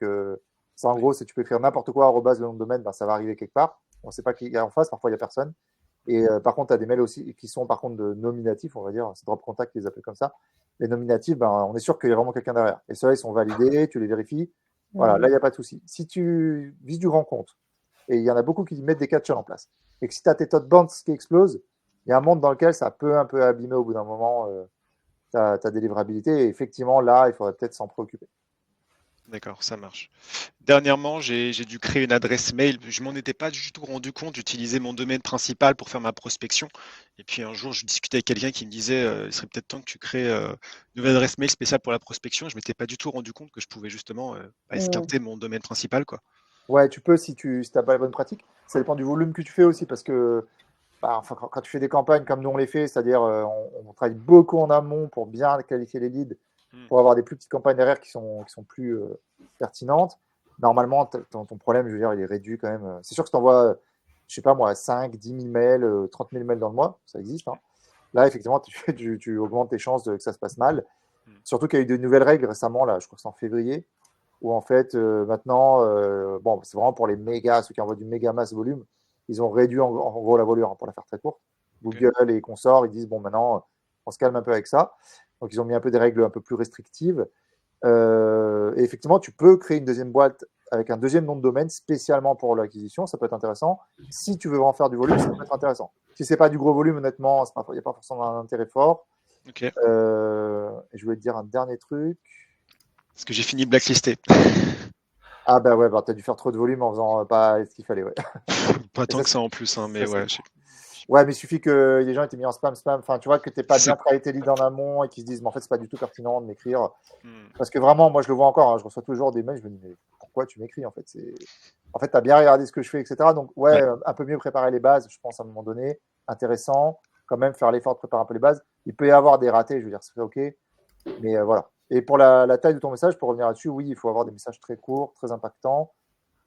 ça en gros, c'est tu peux écrire n'importe quoi, arrobase le nom de domaine, ben, ça va arriver quelque part. On ne sait pas qui est en face, parfois il n'y a personne. Et par contre, tu as des mails aussi qui sont par contre de nominatifs, on va dire, c'est drop contact qui les appelle comme ça. Les nominatifs, ben, on est sûr qu'il y a vraiment quelqu'un derrière. Et ceux-là, ils sont validés, tu les vérifies. Voilà, là, il n'y a pas de souci. Si tu vises du grand compte, et il y en a beaucoup qui mettent des catch-all en place, et que si tu as tes top bands qui explosent, il y a un monde dans lequel ça peut un peu abîmer au bout d'un moment ta délivrabilité. Et effectivement, là, il faudrait peut-être s'en préoccuper. D'accord, ça marche. Dernièrement, j'ai dû créer une adresse mail. Je m'en étais pas du tout rendu compte. J'utilisais mon domaine principal pour faire ma prospection. Et puis un jour, je discutais avec quelqu'un qui me disait, il serait peut-être temps que tu crées une nouvelle adresse mail spéciale pour la prospection. Je m'étais pas du tout rendu compte que je pouvais justement Mhm. esquinter mon domaine principal, quoi. Ouais, tu peux si tu n'as pas la bonne pratique. Ça dépend du volume que tu fais aussi, parce que bah, enfin, quand tu fais des campagnes comme nous on les fait, c'est-à-dire on travaille beaucoup en amont pour bien qualifier les leads, Hmm. pour avoir des plus petites campagnes derrière qui sont plus pertinentes. Normalement, ton problème, je veux dire, il est réduit quand même. C'est sûr que si tu envoies, je sais pas moi, 5, 10 000 mails, 30 000 mails dans le mois, ça existe. Hein. Là, effectivement, tu augmentes tes chances que ça se passe mal. Hmm. Surtout qu'il y a eu de nouvelles règles récemment, là, je crois que c'est en février, où en fait, maintenant, bon, c'est vraiment pour les méga, ceux qui envoient du méga masse volume, ils ont réduit en gros la voilure, hein, pour la faire très courte. Ok. Google et consorts, ils disent, bon, maintenant, on se calme un peu avec ça. Donc, ils ont mis un peu des règles un peu plus restrictives. Et effectivement, tu peux créer une deuxième boîte avec un deuxième nom de domaine spécialement pour l'acquisition. Ça peut être intéressant. Si tu veux en faire du volume, ça peut être intéressant. Si c'est pas du gros volume, honnêtement, il n'y a pas forcément un intérêt fort. Ok. Et je voulais te dire un dernier truc. Parce que j'ai fini blacklisté. Ah bah ouais, bah, t'as dû faire trop de volume en faisant pas ce qu'il fallait, ouais. Pas Et tant que ça en plus, hein, mais ça, ouais. ouais, mais il suffit que les gens aient été mis en spam, spam. Enfin, tu vois que t'aies pas C'est- bien travaillé tes leads en amont et qu'ils se disent, mais en fait, c'est pas du tout pertinent de m'écrire. Hmm. Parce que vraiment, moi, je le vois encore, hein, je reçois toujours des mails, je me dis, mais pourquoi tu m'écris en fait En fait, tu as bien regardé ce que je fais, etc. Donc, ouais, Ouais. un peu mieux préparer les bases, je pense, à un moment donné. Intéressant, quand même, faire l'effort de préparer un peu les bases. Il peut y avoir des ratés, je veux dire, c'est OK. Mais voilà. Et pour la taille de ton message, pour revenir là-dessus, oui, il faut avoir des messages très courts, très impactants.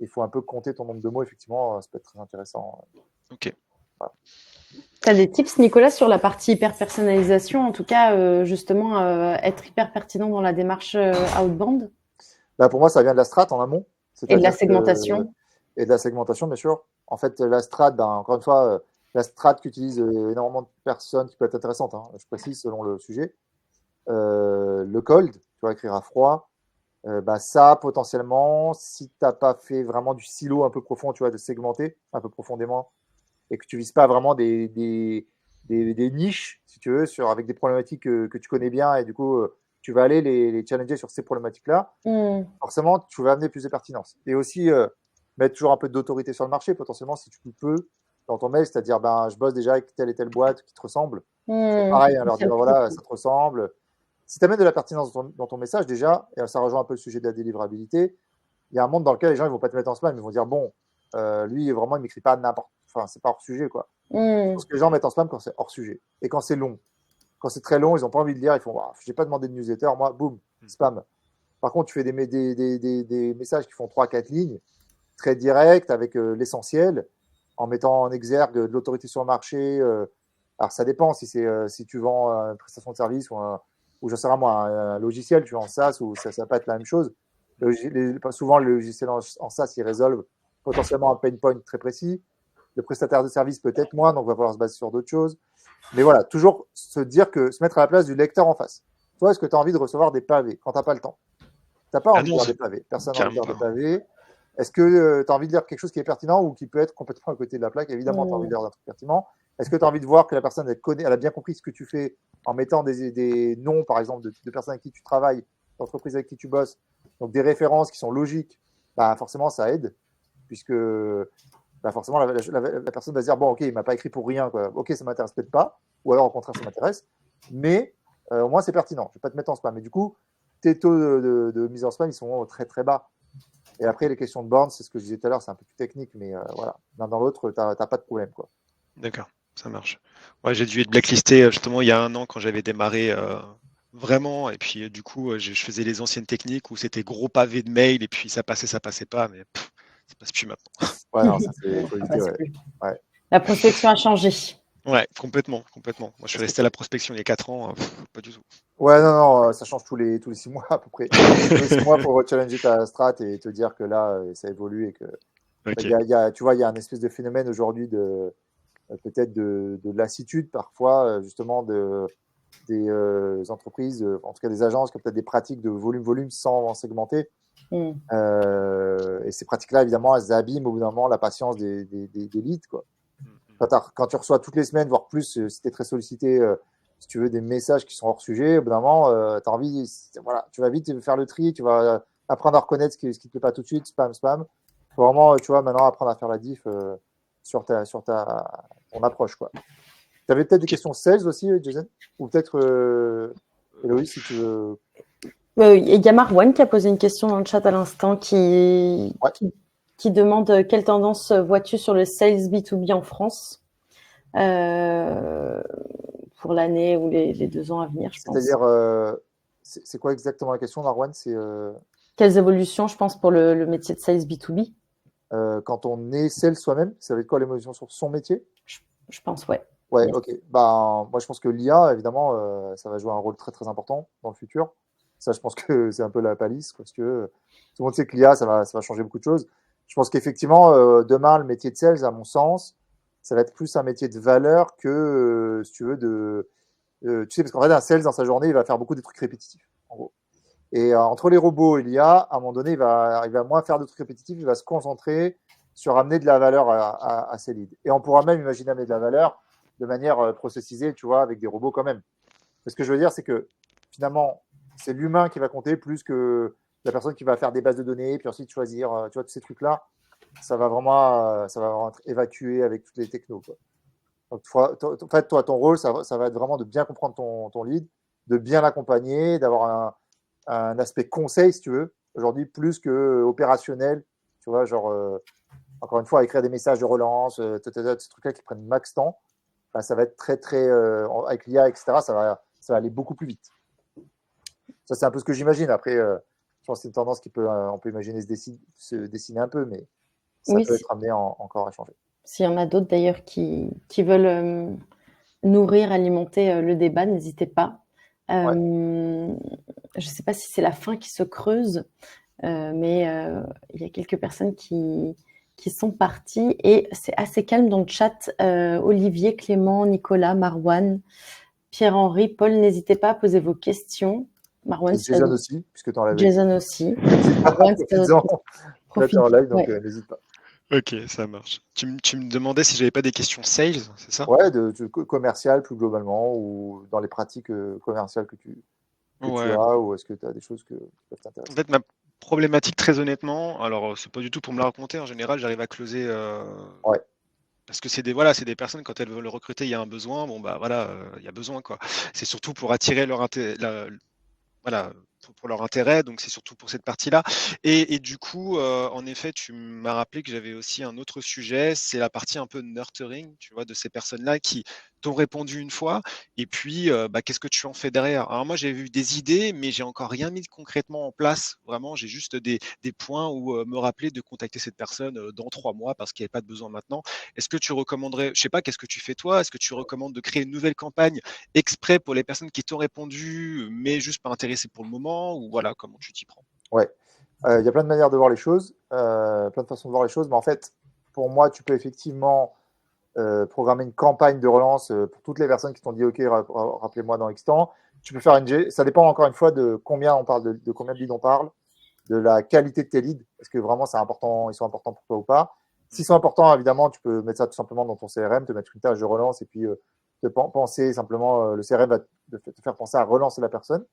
Il faut un peu compter ton nombre de mots, effectivement, ça peut être très intéressant. Ok. Voilà. Tu as des tips, Nicolas, sur la partie hyper-personnalisation, en tout cas, justement, être hyper pertinent dans la démarche outbound Bah, pour moi, ça vient de la strat en amont, et de la c'est-à-dire segmentation. et de la segmentation, bien sûr. En fait, la strat, ben, encore une fois, la strat qu'utilisent énormément de personnes qui peut être intéressante, hein, je précise selon le sujet. Le cold, tu vois, écrire à froid, bah, ça, potentiellement, si tu n'as pas fait vraiment du silo un peu profond, tu vois, de segmenter un peu profondément et que tu vises pas vraiment des niches, si tu veux, avec des problématiques que tu connais bien et du coup, tu vas aller les challenger sur ces problématiques-là, forcément, tu vas amener plus de pertinence. Et aussi, mettre toujours un peu d'autorité sur le marché, potentiellement, si tu peux, dans ton mail, c'est-à-dire, ben, je bosse déjà avec telle et telle boîte qui te ressemble. Pareil, hein, leur dire, voilà, ça te ressemble. Si tu amènes de la pertinence dans ton message, déjà, et ça rejoint un peu le sujet de la délivrabilité, il y a un monde dans lequel les gens ne vont pas te mettre en spam, ils vont dire, bon, lui, vraiment, il ne m'écrit pas n'importe. Enfin, c'est pas hors sujet, quoi. Je pense que les gens mettent en spam quand c'est hors sujet. Et quand c'est long. Quand c'est très long, ils n'ont pas envie de lire, ils font, je n'ai pas demandé de newsletter, moi, boum, spam. Par contre, tu fais des messages qui font 3-4 lignes, très directs, avec l'essentiel, en mettant en exergue de l'autorité sur le marché. Alors, ça dépend si tu vends une prestation de service ou j'en sais rien, moi, un logiciel, tu vois, en SaaS, ou ça ne va pas être la même chose. Souvent, les logiciels en SaaS, ils résolvent potentiellement un pain point très précis. Le prestataire de service, peut-être moins, donc on va falloir se baser sur d'autres choses. Mais voilà, toujours se mettre à la place du lecteur en face. Toi, est-ce que tu as envie de recevoir des pavés quand tu n'as pas le temps? Tu n'as pas Ah envie de non, lire des pavés. Personne n'a envie de carrément lire des pas. pavés. Est-ce que tu as envie de lire quelque chose qui est pertinent ou qui peut être complètement à côté de la plaque? Évidemment, tu as envie de lire un truc pertinent. Est-ce que tu as envie de voir que la personne elle a bien compris ce que tu fais en mettant des noms, par exemple, de personnes avec qui tu travailles, d'entreprises avec qui tu bosses, donc des références qui sont logiques? Bah, forcément, ça aide, puisque bah, forcément, la personne va se dire, bon, ok, il ne m'a pas écrit pour rien, quoi. Ok, ça ne m'intéresse peut-être pas, ou alors au contraire, ça m'intéresse, mais au moins, c'est pertinent. Je ne vais pas te mettre en spam. Mais du coup, tes taux de mise en spam, ils sont très, très bas. Et après, les questions de borne, c'est ce que je disais tout à l'heure, c'est un peu plus technique, mais voilà, l'un dans l'autre, tu n'as pas de problème, quoi. D'accord, ça marche. Ouais, j'ai dû être blacklisté justement il y a un an quand j'avais démarré vraiment. Et puis du coup, je faisais les anciennes techniques où c'était gros pavé de mail et puis ça passait pas, mais ça passe plus maintenant. Ouais, non, ça, faut éviter, ouais. Ouais. La prospection a changé. Ouais, complètement, complètement. Moi, je suis resté à la prospection il y a 4 ans, pas du tout. Ouais, non, non, ça change tous les 6 mois à peu près. Tous les 6 mois, il faut challenger ta strat et te dire que là, ça évolue et que Ok. tu vois, il y a un espèce de phénomène aujourd'hui peut-être de lassitude parfois, justement, des entreprises, en tout cas des agences qui ont peut-être des pratiques de volume sans segmenter. Et ces pratiques-là, évidemment, elles abîment au bout d'un moment la patience des leads, quoi. Quand tu reçois toutes les semaines, voire plus, si tu es très sollicité, si tu veux, des messages qui sont hors sujet, au bout d'un moment, tu as envie, voilà, tu vas vite faire le tri, tu vas apprendre à reconnaître ce qui ne te plaît pas tout de suite, spam. Il faut vraiment, tu vois, maintenant apprendre à faire la diff sur ton approche, quoi. Tu avais peut-être des questions sales aussi, Jason? Ou peut-être Héloïse, si tu veux. Il y a Marwan qui a posé une question dans le chat à l'instant Ouais. qui demande quelle tendance vois-tu sur le sales B2B en France pour l'année ou les 2 ans à venir, je pense. C'est-à-dire, c'est quoi exactement la question, Marwan? C'est Quelles évolutions, je pense, pour le métier de sales B2B? quand on est sales soi-même, ça veut dire quoi l'évolution sur son métier? Je pense, ouais. Ouais, Yes. ok. Ben, moi, je pense que l'IA, évidemment, ça va jouer un rôle très, très important dans le futur. Ça, je pense que c'est un peu la palisse, parce que tout le monde sait que l'IA, ça va changer beaucoup de choses. Je pense qu'effectivement, demain, le métier de sales, à mon sens, ça va être plus un métier de valeur que, si tu veux, tu sais, parce qu'en fait, un sales, dans sa journée, il va faire beaucoup de trucs répétitifs, en gros. Et entre les robots et l'IA, à un moment donné, il va moins faire de trucs répétitifs, il va se concentrer sur amener de la valeur à ses leads. Et on pourra même imaginer amener de la valeur de manière processisée, tu vois, avec des robots quand même. Mais ce que je veux dire, c'est que finalement, c'est l'humain qui va compter plus que la personne qui va faire des bases de données, puis ensuite choisir, tu vois, tous ces trucs-là. Ça va vraiment être évacué avec toutes les technos, quoi. Donc, en fait, toi, ton rôle, ça va être vraiment de bien comprendre ton lead, de bien l'accompagner, d'avoir un aspect conseil, si tu veux, aujourd'hui, plus que opérationnel, tu vois, genre, encore une fois, écrire des messages de relance, ces trucs-là qui prennent max temps, ben, ça va être très, très, avec l'IA, etc., ça va aller beaucoup plus vite. Ça, c'est un peu ce que j'imagine. Après, je pense que c'est une tendance on peut imaginer se dessiner un peu, mais ça Oui, peut être amené encore à changer. S'il y en a d'autres d'ailleurs qui veulent nourrir, alimenter le débat, n'hésitez pas. Ouais. Je ne sais pas si c'est la fin qui se creuse, mais il y a quelques personnes qui sont parties et c'est assez calme dans le chat. Olivier, Clément, Nicolas, Marwan, Pierre-Henri, Paul, n'hésitez pas à poser vos questions. Marwan, Et Jason aussi, puisque tu en l'avais. Jason aussi. Marwan, là, tu es en live, donc Ouais. n'hésite pas. Ok, ça marche. Tu me demandais si j'avais pas des questions sales, c'est ça? Ouais, de commercial plus globalement, ou dans les pratiques commerciales que tu Ouais. as, ou est-ce que tu as des choses qui peuvent En t'intéresser? fait, ma problématique, très honnêtement, alors c'est pas du tout pour me la raconter, en général, j'arrive à closer. Ouais. Parce que c'est des personnes, quand elles veulent recruter, il y a un besoin, bon bah voilà, il y a besoin quoi. C'est surtout pour attirer leur voilà, pour leur intérêt, donc c'est surtout pour cette partie-là. Et du coup, en effet, tu m'as rappelé que j'avais aussi un autre sujet, c'est la partie un peu nurturing, tu vois, de ces personnes-là qui t'ont répondu une fois, et puis, bah, qu'est-ce que tu en fais derrière? Alors moi, j'ai eu des idées, mais j'ai encore rien mis concrètement en place. Vraiment, j'ai juste des points où me rappeler de contacter cette personne dans 3 mois parce qu'il n'y avait pas de besoin maintenant. Est-ce que tu recommanderais, je sais pas, qu'est-ce que tu fais toi? Est-ce que tu recommandes de créer une nouvelle campagne exprès pour les personnes qui t'ont répondu, mais juste pas intéressées pour le moment, ou voilà, comment tu t'y prends? Ouais. Il y a plein de manières de voir les choses, plein de façons de voir les choses, mais en fait, pour moi, tu peux effectivement programmer une campagne de relance pour toutes les personnes qui t'ont dit OK, rappelez-moi dans X temps. Tu peux faire ça dépend encore une fois de combien on parle, de combien de leads on parle, de la qualité de tes leads, est-ce que vraiment c'est important, ils sont importants pour toi ou pas. S'ils sont importants, évidemment, tu peux mettre ça tout simplement dans ton CRM, te mettre une tâche de relance et puis te penser simplement, le CRM va te faire penser à relancer la personne.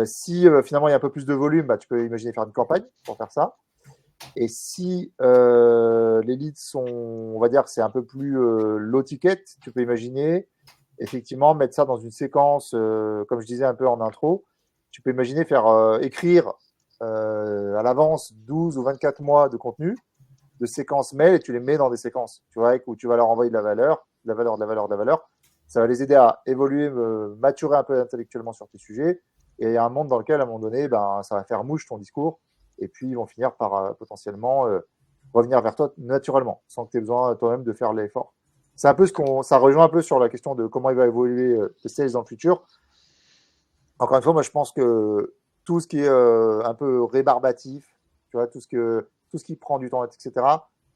Si finalement il y a un peu plus de volume, bah, tu peux imaginer faire une campagne pour faire ça. Et si les leads sont, on va dire, c'est un peu plus low ticket, tu peux imaginer effectivement mettre ça dans une séquence, comme je disais un peu en intro. Tu peux imaginer faire écrire à l'avance 12 ou 24 mois de contenu, de séquences mail, et tu les mets dans des séquences, tu vois, où tu vas leur envoyer de la valeur, de la valeur, de la valeur, de la valeur. Ça va les aider à évoluer, maturer un peu intellectuellement sur tes sujets. Et il y a un monde dans lequel, à un moment donné, ben, ça va faire mouche ton discours. Et puis, ils vont finir par potentiellement revenir vers toi naturellement, sans que tu aies besoin toi-même de faire l'effort. C'est un peu ça rejoint un peu sur la question de comment il va évoluer le sales dans le futur. Encore une fois, moi, je pense que tout ce qui est un peu rébarbatif, tu vois, tout ce qui prend du temps, etc.,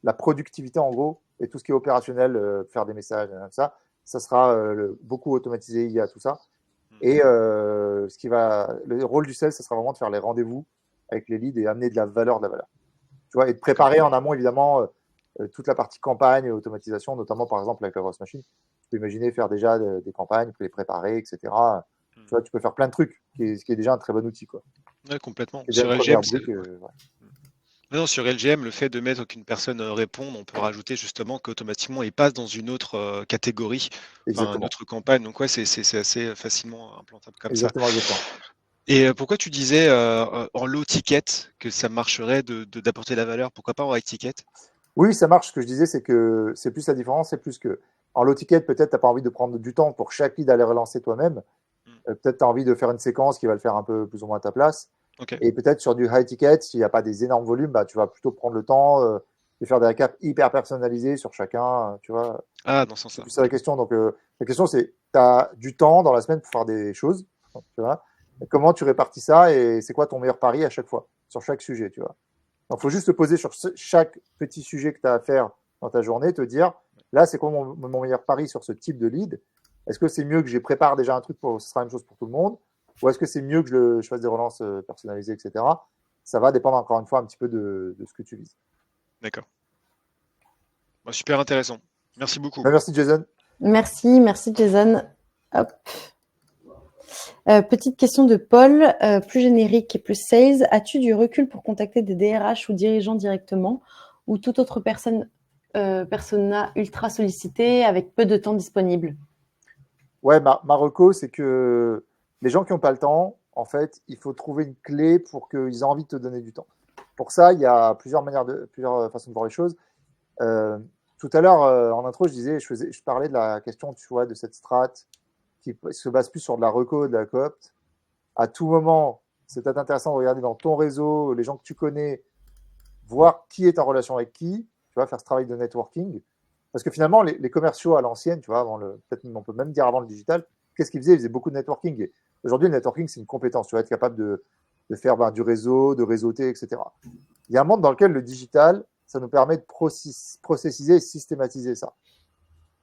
la productivité, en gros, et tout ce qui est opérationnel, faire des messages, ça sera beaucoup automatisé, il y a tout ça. Et le rôle du sales, ça sera vraiment de faire les rendez-vous avec les leads et amener de la valeur, Tu vois, et de préparer en amont, évidemment, toute la partie campagne et automatisation, notamment, par exemple, avec la grosse machine. Tu peux imaginer faire déjà des campagnes, les préparer, etc. Tu vois, tu peux faire plein de trucs, ce qui est déjà un très bon outil, quoi. Ouais, complètement. C'est déjà une Sur première LGM, brique. non, sur LGM, le fait de mettre qu'une personne réponde, on peut rajouter justement qu'automatiquement, il passe dans une autre catégorie, enfin, une Exactement. autre campagne. Donc, ouais, c'est assez facilement implantable comme ça. Exactement, exactement. Et pourquoi tu disais en low ticket que ça marcherait d'apporter la valeur? Pourquoi pas en high ticket? Oui, ça marche. Ce que je disais, c'est que c'est plus la différence, c'est plus que en low ticket, peut-être tu n'as pas envie de prendre du temps pour chaque lead aller relancer toi-même. Peut-être tu as envie de faire une séquence qui va le faire un peu plus ou moins à ta place. Ok. Et peut-être sur du high ticket, s'il n'y a pas des énormes volumes, bah, tu vas plutôt prendre le temps de faire des récaps hyper personnalisés sur chacun. Tu vois, Ah, dans ce c'est sens-là. plus ça la question. Donc, la question, c'est tu as du temps dans la semaine pour faire des choses. Tu vois, et comment tu répartis ça et c'est quoi ton meilleur pari à chaque fois, sur chaque sujet, tu vois. Donc, il faut juste te poser sur chaque petit sujet que tu as à faire dans ta journée, te dire, là, c'est quoi mon meilleur pari sur ce type de lead? Est-ce que c'est mieux que je prépare déjà un truc pour ce sera la même chose pour tout le monde? Ou est-ce que c'est mieux que je fasse des relances personnalisées, etc. Ça va dépendre encore une fois un petit peu de ce que tu vises. D'accord. Bah, super intéressant. Merci beaucoup. Merci Jason. Merci Jason. Hop. Petite question de Paul, plus générique et plus sales. As-tu du recul pour contacter des DRH ou dirigeants directement ou toute autre persona ultra sollicitée avec peu de temps disponible? Ouais, ma reco, c'est que les gens qui n'ont pas le temps, en fait, il faut trouver une clé pour qu'ils aient envie de te donner du temps. Pour ça, il y a plusieurs façons de voir les choses. Tout à l'heure, en intro, je parlais de la question, tu vois, de cette strat qui se base plus sur de la reco, de la coop. À tout moment, c'est peut-être intéressant de regarder dans ton réseau, les gens que tu connais, voir qui est en relation avec qui, tu vois, faire ce travail de networking. Parce que finalement, les commerciaux à l'ancienne, tu vois, peut-être on peut même dire avant le digital, qu'est-ce qu'ils faisaient? Ils faisaient beaucoup de networking. Et aujourd'hui, le networking, c'est une compétence. Tu vas être capable de faire du réseau, de réseauter, etc. Il y a un monde dans lequel le digital, ça nous permet de processiser et systématiser ça.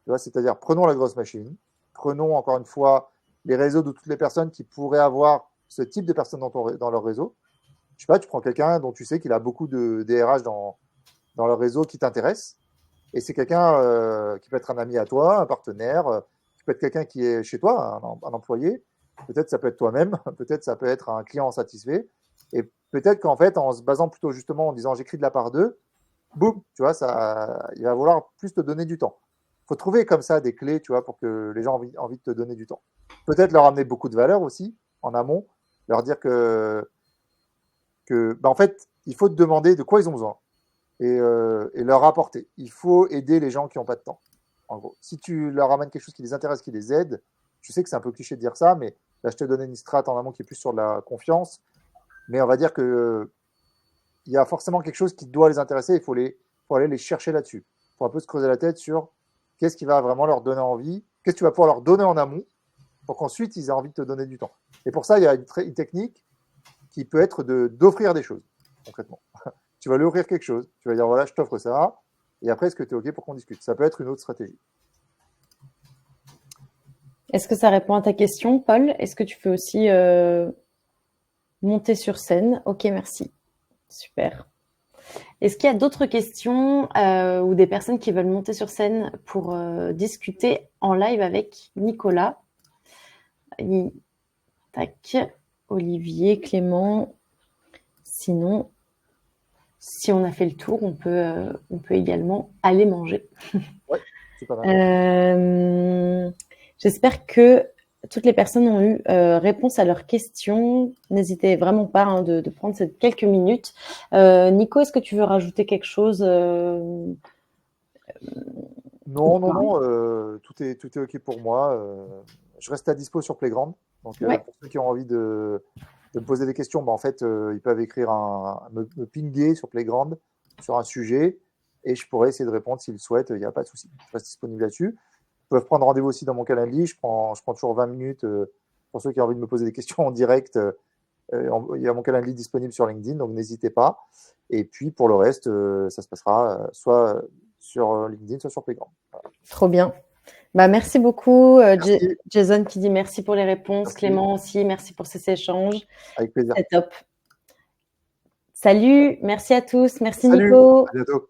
Tu vois, c'est-à-dire, prenons la grosse machine, prenons encore une fois les réseaux de toutes les personnes qui pourraient avoir ce type de personnes dans leur réseau. Je sais pas, tu prends quelqu'un dont tu sais qu'il a beaucoup de DRH dans leur réseau qui t'intéresse. Et c'est quelqu'un qui peut être un ami à toi, un partenaire, qui peut être quelqu'un qui est chez toi, un employé. Peut-être ça peut être toi-même, peut-être ça peut être un client satisfait. Et peut-être qu'en fait, en se basant plutôt justement en disant j'écris de la part d'eux, boum, tu vois, il va vouloir plus te donner du temps. Il faut trouver comme ça des clés, tu vois, pour que les gens aient envie de te donner du temps. Peut-être leur amener beaucoup de valeur aussi, en amont, leur dire que en fait, il faut te demander de quoi ils ont besoin et leur apporter. Il faut aider les gens qui n'ont pas de temps, en gros. Si tu leur amènes quelque chose qui les intéresse, qui les aide, je sais que c'est un peu cliché de dire ça, mais là, je te donne une strat en amont qui est plus sur de la confiance, mais on va dire que il y a forcément quelque chose qui doit les intéresser, il faut aller les chercher là-dessus. Il faut un peu se creuser la tête sur qu'est-ce qui va vraiment leur donner envie, qu'est-ce que tu vas pouvoir leur donner en amont pour qu'ensuite ils aient envie de te donner du temps. Et pour ça, il y a une technique qui peut être d'offrir des choses, concrètement. Tu vas lui offrir quelque chose, tu vas dire voilà, je t'offre ça, et après, est-ce que tu es OK pour qu'on discute? Ça peut être une autre stratégie. Est-ce que ça répond à ta question, Paul? Est-ce que tu peux aussi monter sur scène? OK, merci. Super. Est-ce qu'il y a d'autres questions ou des personnes qui veulent monter sur scène pour discuter en live avec Nicolas? Tac, Olivier, Clément. Sinon, si on a fait le tour, on peut également aller manger. Ouais, c'est pas mal. J'espère que toutes les personnes ont eu réponse à leurs questions. N'hésitez vraiment pas de prendre ces quelques minutes. Nico, est-ce que tu veux rajouter quelque chose Non, tout est OK pour moi. Je reste à dispo sur Playground. Donc, Ouais. pour ceux qui ont envie de me poser des questions, en fait, ils peuvent écrire me pinguer sur Playground sur un sujet et je pourrais essayer de répondre s'ils le souhaitent. Il n'y a pas de souci. Je reste disponible là-dessus. Ils peuvent prendre rendez-vous aussi dans mon calendrier. Je prends toujours 20 minutes pour ceux qui ont envie de me poser des questions en direct. Il y a mon calendrier disponible sur LinkedIn, donc n'hésitez pas. Et puis, pour le reste, ça se passera soit sur LinkedIn, soit sur Playground. Voilà. Trop bien. Merci beaucoup, Merci. Jason qui dit merci pour les réponses. Merci. Clément aussi, merci pour ces échanges. Avec plaisir. C'est top. Salut, merci à tous. Merci Salut, Nico. à bientôt.